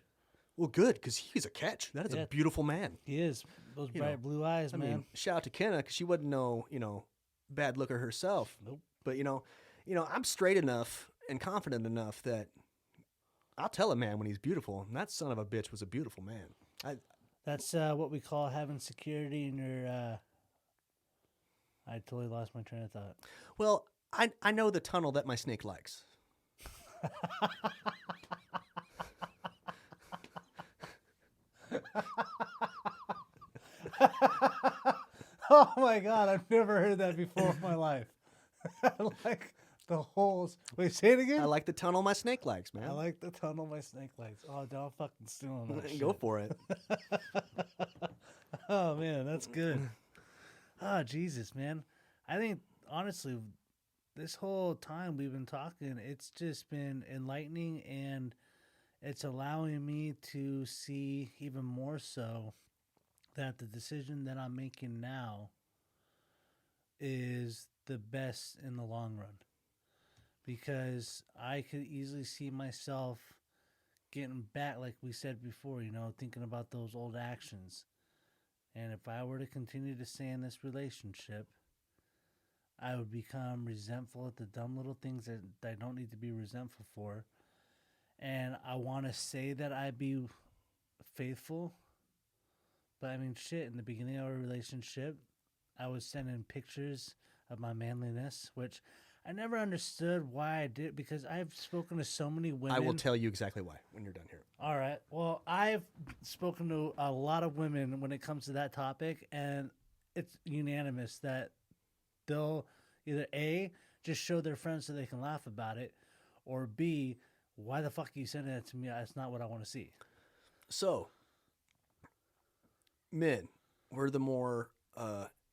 Well, good, because he's a catch. That is Yeah. a beautiful man. He is. Those You bright know, blue eyes, I man. mean, shout out to Kenna, because she wasn't no bad looker herself. Nope. But I'm straight enough and confident enough that I'll tell a man when he's beautiful. And that son of a bitch was a beautiful man. That's what we call having security in your. I totally lost my train of thought. Well, I know the tunnel that my snake likes. Oh my god, I've never heard that before in my life. Like the holes. Wait, say it again. I like the tunnel my snake likes, man. I like the tunnel my snake likes. Oh, don't fucking steal that Go shit. for it. Oh man, that's good. Oh Jesus, man. I think honestly, this whole time we've been talking, it's just been enlightening, and it's allowing me to see even more so that the decision that I'm making now is the best in the long run. Because I could easily see myself getting back, like we said before, thinking about those old actions. And if I were to continue to stay in this relationship, I would become resentful at the dumb little things that I don't need to be resentful for. And I want to say that I'd be faithful. But I mean, shit, in the beginning of our relationship, I was sending pictures of my manliness, which I never understood why I did, because I've spoken to so many women. I will tell you exactly why when you're done here. All right. Well, I've spoken to a lot of women when it comes to that topic, and it's unanimous that they'll either A, just show their friends so they can laugh about it, or B, why the fuck are you sending that to me? That's not what I want to see. So, men, we're the more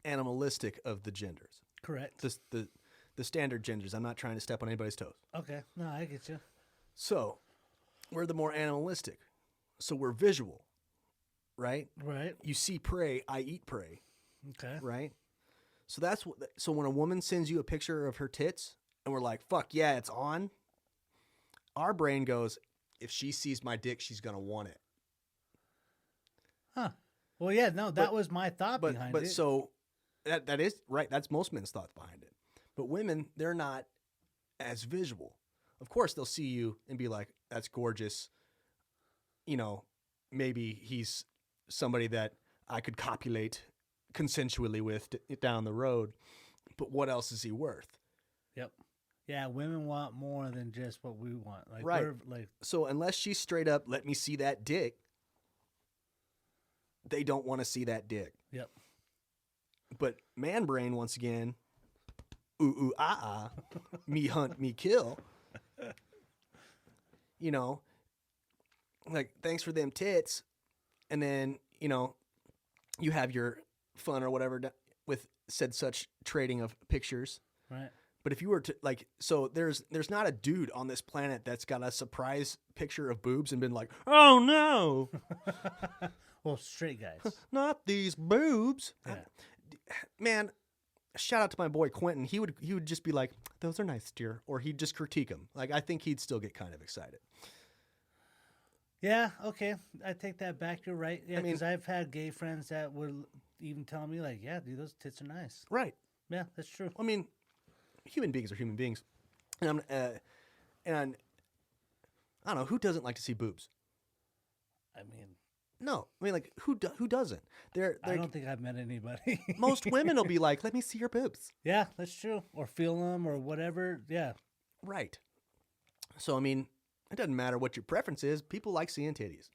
animalistic of the genders. Correct. The standard genders. I'm not trying to step on anybody's toes. Okay. No, I get you. So, we're the more animalistic. So we're visual, right? Right. You see prey, I eat prey, Okay. right? So that's what. So when a woman sends you a picture of her tits, and we're like, "Fuck yeah, it's on," our brain goes, "If she sees my dick, she's gonna want it." Huh. Well, yeah. No, that But- was my thought behind But it. so that is right. That's most men's thought behind it. But women, they're not as visual. Of course, they'll see you and be like, "That's gorgeous." You know, maybe he's somebody that I could copulate consensually with down the road. But what else is he worth? Yep. Yeah, women want more than just what we want. Like, Right. we're like, So unless she's straight up, let me see that dick, they don't want to see that dick. yep. But man brain, once again, ooh, ah, me hunt, me kill. You know, like, thanks for them tits. And then, you know, you have your fun or whatever with said such trading of pictures. Right. But if you were to, like, so there's not a dude on this planet that's got a surprise picture of boobs and been like, "Oh no, Well, straight guys. not these boobs." Yeah. Man, shout out to my boy Quentin. He would just be like, "Those are nice, dear," or he'd just critique them. Like, I think he'd still get kind of excited. Yeah, okay. I take that back. You're right. Yeah, I mean- because I've had gay friends that would even tell me, like, yeah, dude, those tits are nice. Right. Yeah, that's true. I mean, human beings are human beings, and and I don't know who doesn't like to see boobs. I mean, No, I mean, like, who doesn't? They're I don't think I've met anybody. most women will be like, "Let me see your boobs." Yeah, that's true. Or feel them or whatever. Yeah. Right. So I mean, it doesn't matter what your preference is. People like seeing titties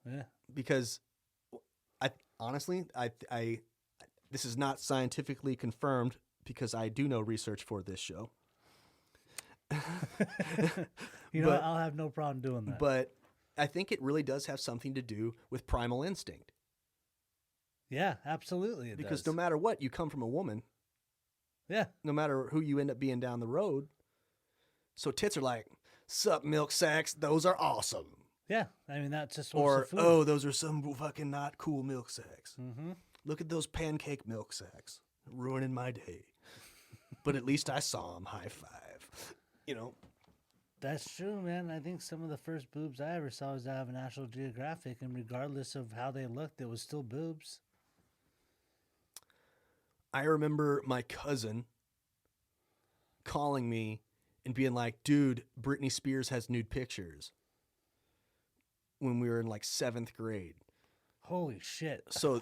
Yeah. because I honestly, I this is not scientifically confirmed because I do no research for this show. You know, But- I'll have no problem doing that. But I think it really does have something to do with primal instinct yeah, absolutely. It because does. no matter what, you come from a woman, Yeah. no matter who you end up being down the road. So tits are like, "Sup, milk sacks, those are awesome." Yeah. I mean, that's just Or, food. "Oh, those are some fucking not cool milk sacks. Mm-hmm. Look at those pancake milk sacks, ruining my day." But at least I saw them. High five. You know, That's true, man. I think some of the first boobs I ever saw was out of National Geographic, and regardless of how they looked, it was still boobs. I remember my cousin calling me and being like, "Dude, Britney Spears has nude pictures," when we were in like 7th grade. Holy shit. So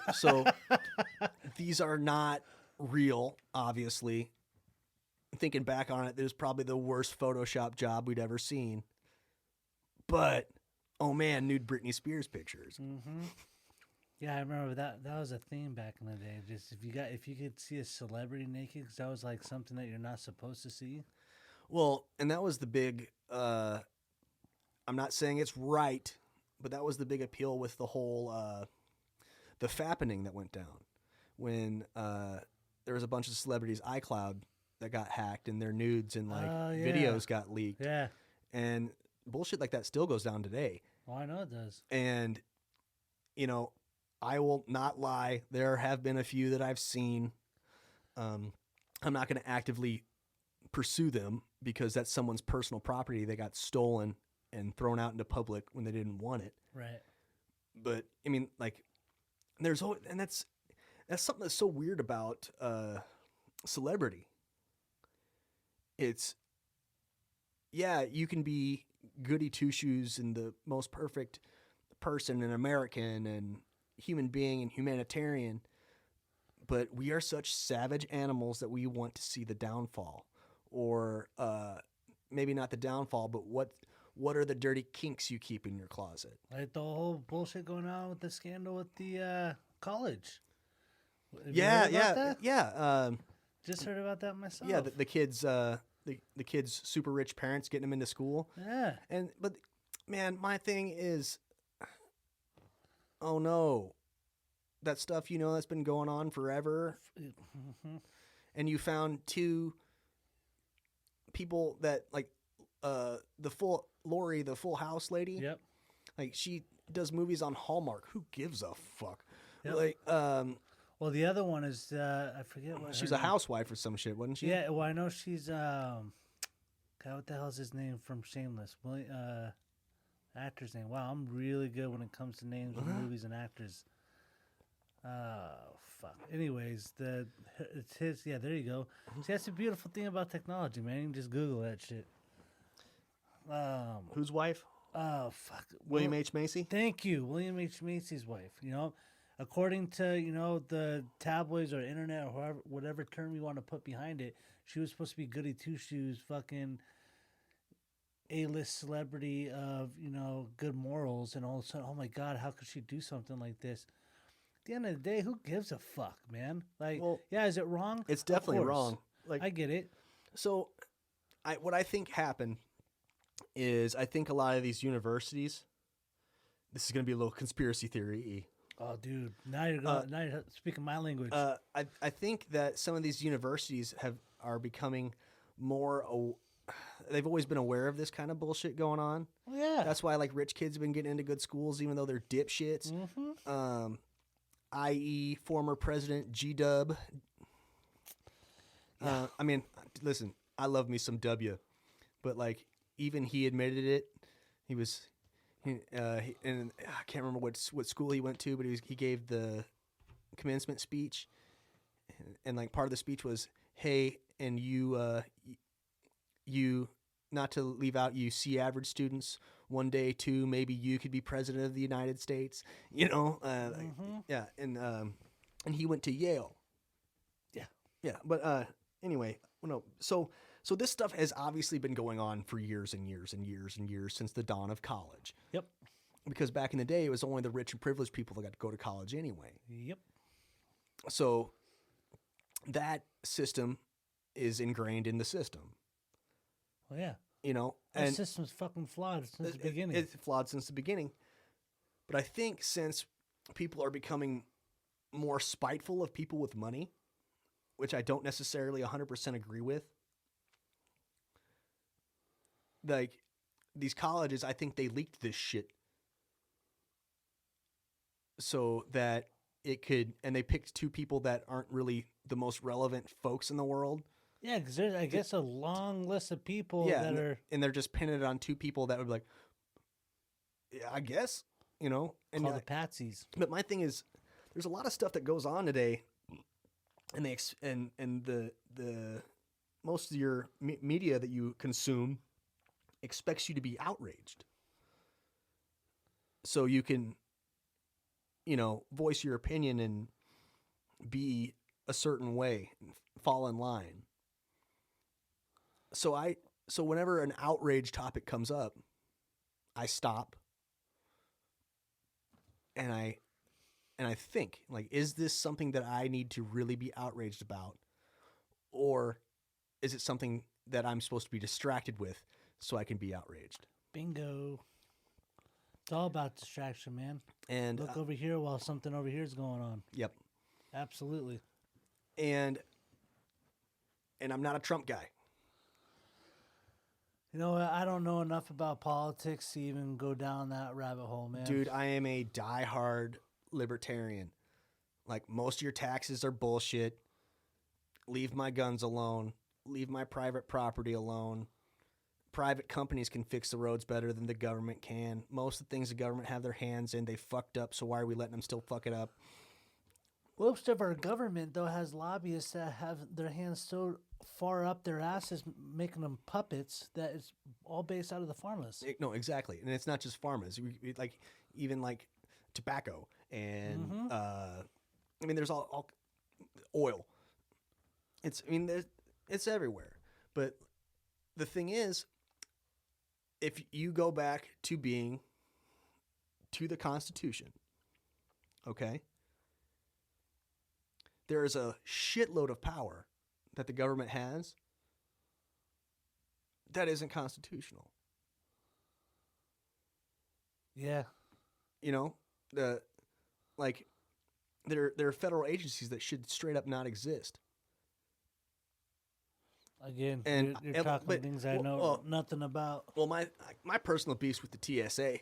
these are not real, obviously. Thinking back on it, it was probably the worst Photoshop job we'd ever seen. But oh man, nude Britney Spears pictures. Mm-hmm. Yeah, I remember that. That was a theme back in the day. Just if you could see a celebrity naked, because that was like something that you're not supposed to see. Well, and that was the big. I'm not saying it's right, but that was the big appeal with the whole the fappening that went down when there was a bunch of celebrities' iCloud that got hacked and their nudes and like Oh, yeah. videos got leaked, Yeah. and bullshit like that still goes down today. Well, I know it does. And you know, I will not lie. There have been a few that I've seen. I'm not going to actively pursue them because that's someone's personal property. They got stolen and thrown out into public when they didn't want it. Right. But I mean, like, there's always, and that's something that's so weird about celebrity. It's, yeah, you can be goody two shoes and the most perfect person and American and human being and humanitarian, but we are such savage animals that we want to see the downfall or maybe not the downfall, but what are the dirty kinks you keep in your closet? Like the whole bullshit going on with the scandal with the college. Have you Yeah, heard about yeah, that? yeah. Just heard about that myself. Yeah, the kids, the kids' super rich parents getting them into school, Yeah. but man, my thing is, oh no, that stuff that's been going on forever, Mhm. and you found two people that like the Full House lady, Yep. like she does movies on Hallmark. Who gives a fuck? Yep. Like Well, the other one is I forget what she's her a housewife or some shit, wasn't she? Yeah. Well, I know she's God. What the hell's his name from Shameless? Actor's name. Wow, I'm really good when it comes to names of movies and actors. Fuck. Anyways, it's his. Yeah, there you go. See, that's the beautiful thing about technology, man. You can just Google that shit. Whose wife? Oh fuck. William H. Macy. Thank you, William H. Macy's wife. According to the tabloids or internet or whatever term you want to put behind it, she was supposed to be goody two shoes, fucking A-list celebrity of good morals, and all of a sudden, oh my god, how could she do something like this? At the end of the day, who gives a fuck, man? Like, Well, yeah, is it wrong? It's Of definitely course. wrong. Like I get it. so, what I think happened is I think a lot of these universities. This is going to be a little conspiracy theory. Oh, dude, now you're speaking my language. I think that some of these universities are becoming more. They've always been aware of this kind of bullshit going on. Yeah, That's why like rich kids have been getting into good schools, even though they're dipshits. I.e., former President G Dub. I mean, listen, I love me some W, but like even he admitted it. He was, and I can't remember what school he went to, but he gave the commencement speech, and like part of the speech was, "Hey, and you not to leave out you C average students. One day too, maybe you could be president of the United States." Yeah, and he went to Yale. Yeah. Yeah, but anyway, no. So this stuff has obviously been going on for years and years and years and years since the dawn of college. Yep. Because back in the day, it was only the rich and privileged people that got to go to college anyway. Yep. So that system is ingrained in the system. Well, yeah. That And system's fucking flawed since the beginning. It's flawed since the beginning. But I think since people are becoming more spiteful of people with money, which I don't necessarily 100% agree with, like these colleges, I think they leaked this shit so that it could, and they picked two people that aren't really the most relevant folks in the world. Yeah, because there's, I guess, a long list of people that are. And they're just pinning it on two people that would be like, yeah, I guess, and Called the patsies. But my thing is, there's a lot of stuff that goes on today, and the most of your media that you consume expects you to be outraged, so you can, voice your opinion and be a certain way, fall in line. So whenever an outrage topic comes up, I stop and I think, like, is this something that I need to really be outraged about, or is it something that I'm supposed to be distracted with so I can be outraged? Bingo. It's all about distraction, man. And Look over here while something over here is going on. Yep. Absolutely. And I'm not a Trump guy. I don't know enough about politics to even go down that rabbit hole, man. Dude, I am a diehard libertarian. Like, most of your taxes are bullshit. Leave my guns alone. Leave my private property alone. Private companies can fix the roads better than the government can. Most of the things the government have their hands in, they fucked up, so why are we letting them still fuck it up? Most of our government, though, has lobbyists that have their hands so far up their asses, making them puppets, that it's all based out of the pharmas. No, exactly. And it's not just pharmas. Even tobacco and, there's all oil. It's everywhere. But the thing is, if you go back to being to the Constitution, okay, there is a shitload of power that the government has that isn't constitutional. Yeah. You know, there are federal agencies that should straight up not exist. Again, And- you're and- talking but- things I well, know well- nothing about. Well, my personal beef with the TSA.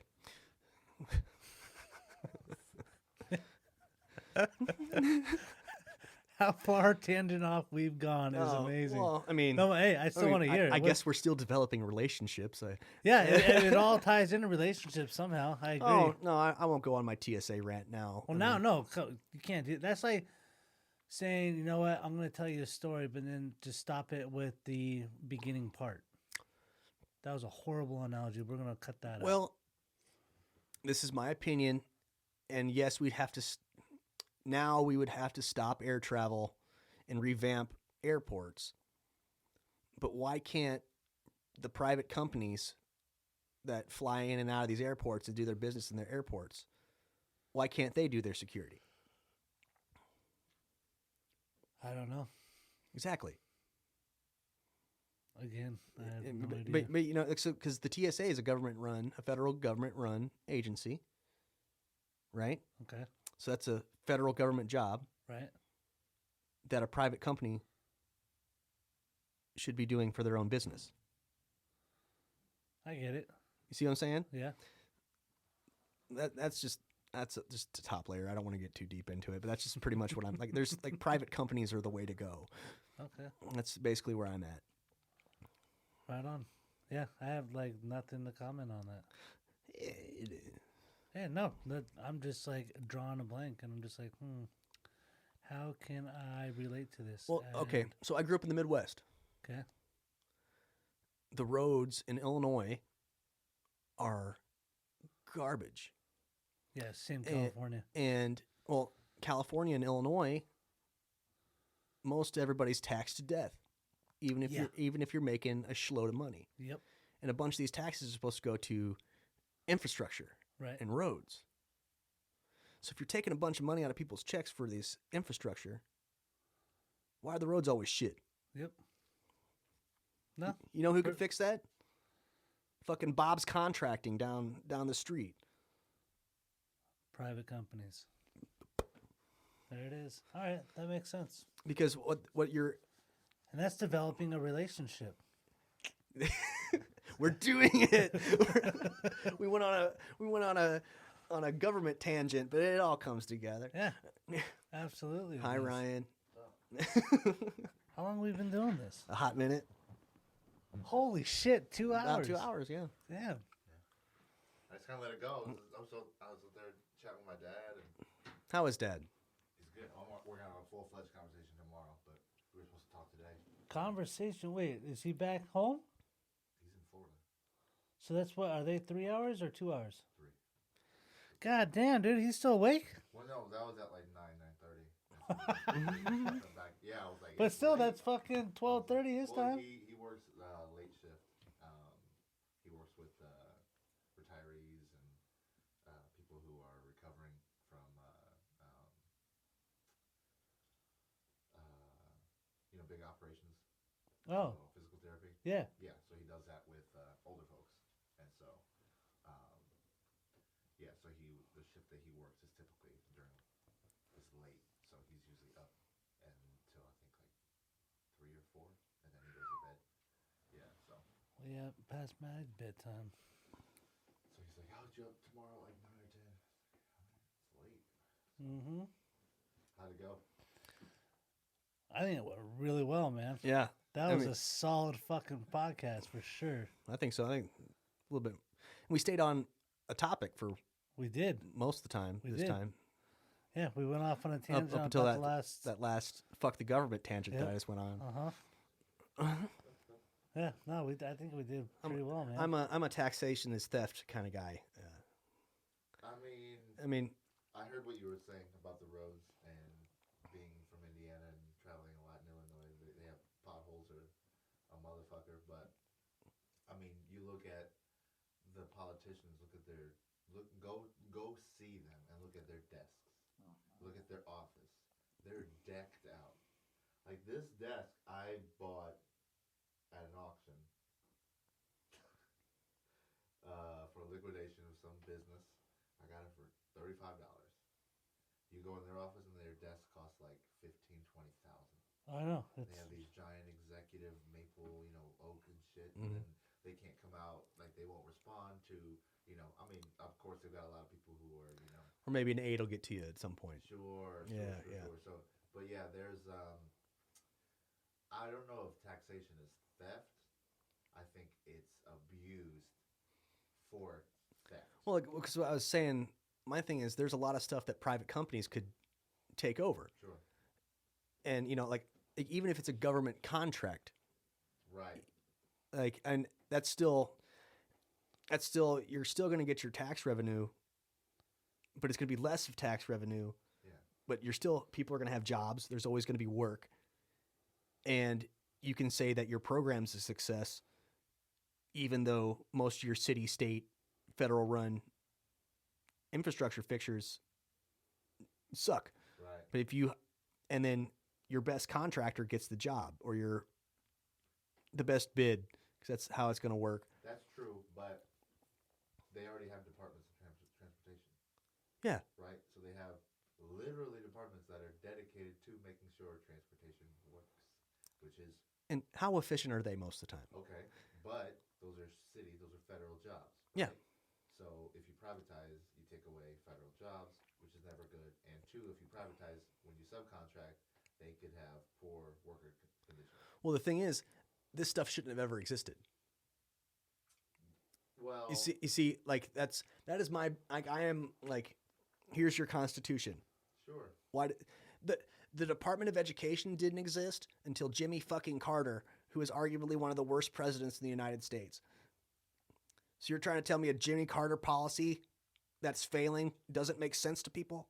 How far tangent off we've gone is amazing. Well, I mean, No, hey, I still want to hear it. I What- guess we're still developing relationships. Yeah, it all ties into relationships somehow. I agree. Oh no, I won't go on my TSA rant now. Well, I now, mean, no, you can't do. That's like saying, you know what, I'm going to tell you a story, but then just stop it with the beginning part. That was a horrible analogy. We're going to cut that out. Well, this is my opinion, and yes, we'd have to. Now we would have to stop air travel and revamp airports. But why can't the private companies that fly in and out of these airports and do their business in their airports, why can't they do their security? I don't know. Exactly. Again, I have no idea. But you know, because the TSA is a federal government-run agency, right? Okay, So that's a federal government job right. that a private company should be doing for their own business. I get it. You see what I'm saying? Yeah. That's just the top layer. I don't want to get too deep into it, but that's just pretty much what I'm like. There's like private companies are the way to go. Okay. That's basically where I'm at. Right on. Yeah, I have like nothing to comment on that. Yeah, no, I'm just like drawing a blank, and I'm just like, how can I relate to this? Well, okay. And- So I grew up in the Midwest. Okay. The roads in Illinois are garbage. Yeah, same And- California. And well, California and Illinois, most everybody's taxed to death, even if Yeah. you're making a shitload of money. Yep. And a bunch of these taxes are supposed to go to infrastructure Right. and roads. So if you're taking a bunch of money out of people's checks for this infrastructure, why are the roads always shit? Yep. No. You know who could fix that? Fucking Bob's Contracting down the street. Private companies. There it is. All right, that makes sense. Because what you're And that's developing a relationship. we're doing it. we went on a government tangent, but it all comes together. Yeah. Absolutely. it Hi does. Ryan. How long have we been doing this? A hot minute. Holy shit, 2 hours. About 2 hours, yeah. Damn. I just kind of let it go. I was up there chatting with my dad, and How is Dad? he's good. I'm working on a full-fledged conversation tomorrow, but we were supposed to talk today. Conversation. Wait, is he back home? He's in Florida. So that's what, are they 3 hours or 2 hours? 3. God damn, dude, he's still awake? Well, no, that was at like 9:30. Yeah, I was like. But it's still, late. that's fucking 12:30 his Well, time. He works late shift. He works with retirees and people who are recovering from big operations. Oh, So physical therapy. yeah. Yeah, so he does that with older folks, and so so the shift that he works is typically is late, so he's usually up until I think like 3 or 4, and then he goes to bed. Yeah, so Yeah, past my bedtime. he's like, "I'll you up tomorrow like 9 or 10." It's late. Mm-hmm. How'd it go? I think it went really well, man. Yeah. That I was mean- a solid fucking podcast for sure. I think so. I think a little bit. We stayed on a topic for We did. most of the time We this did. time. Yeah, we went off on a tangent Up until about that the last. that last fuck the government tangent that Yep. I just went on. Yeah, no, I think we did pretty well, man. I'm a taxation is theft kind of guy. I mean, I heard what you were saying about the roads and being from Indiana and traveling a lot in Illinois. They have potholes are a motherfucker. But I mean, you look at the politicians. Look at their go see them and look at their desks. Look at their office. They're decked out. Like this desk, I bought at an auction for liquidation of some business. I got it for $35. You go in their office and their desk costs like 15,000-20,000. I know. They have these giant executive maple, oak and shit, and then they can't come out. Like they won't respond to, I mean, of course they've got a lot of people who are, Or maybe an aide will get to you at some point. sure. Yeah. So, but yeah, there's, I don't know if taxation is theft. I think it's abused for theft. Well, because what I was saying, my thing is there's a lot of stuff that private companies could take over. Sure. And, like even if it's a government contract, Right. like, and that's still, you're still going to get your tax revenue, but it's going to be less of tax revenue. Yeah. But people are going to have jobs. There's always going to be work. And you can say that your program's a success, even though most of your city, state, federal run infrastructure fixtures suck. Right. But and then your best contractor gets the job, or the best bid, because that's how it's going to work. That's true, but they already have departments of transportation. Yeah. Right? So they have literally departments that are dedicated to making sure transportation works, which is And how efficient are they most of the time? okay. But those are those are federal jobs. Yeah. Right? So if you privatize, you take away federal jobs, which is never good. And two, if you privatize, when you subcontract, they could have poor worker conditions. Well, the thing is, this stuff shouldn't have ever existed. Well, You see, like that is my, like, I am like, here's your Constitution. sure. Why the Department of Education didn't exist until Jimmy fucking Carter, who is arguably one of the worst presidents in the United States. So you're trying to tell me a Jimmy Carter policy that's failing doesn't make sense to people?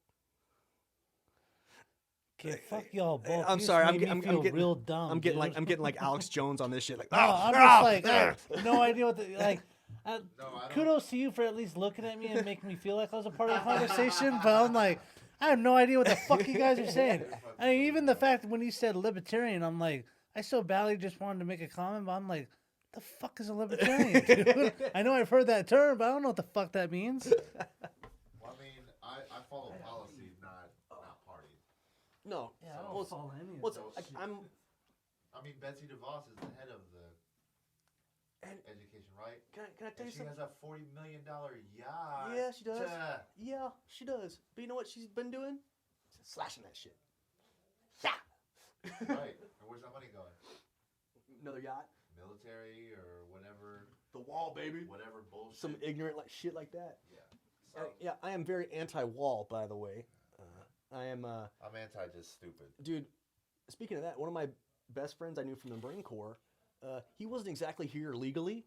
Okay, fuck y'all both. I'm You sorry, just I'm made me getting feel real dumb. I'm getting dude. like Alex Jones on this shit. Like, No, I'm just like, I have no idea what the like. No, I don't. Kudos to you for at least looking at me and making me feel like I was a part of the conversation. But I'm like, I have no idea what the fuck you guys are saying. I mean, even the fact that when you said libertarian, I'm like, I so badly just wanted to make a comment, but I'm like, the fuck is a libertarian, dude? I know I've heard that term, but I don't know what the fuck that means. Well, I mean, I follow policy, not parties. No. Yeah, I don't Well, follow any of well, that. like, I'm I mean, Betsy DeVos is the head of the And- education, right? can I tell And you she something? has a $40 million yacht. Yeah, she does. Yeah, she does. But you know what she's been doing? Slashing that shit. Yeah. Right. And where's that money going? Another yacht. Military or whatever, The wall, baby. whatever bullshit. Some ignorant like shit like that. Yeah. So Yeah, I am very anti-wall, by the way. I am, I'm anti just stupid. dude. Speaking of that, one of my best friends I knew from the Marine Corps, he wasn't exactly here legally,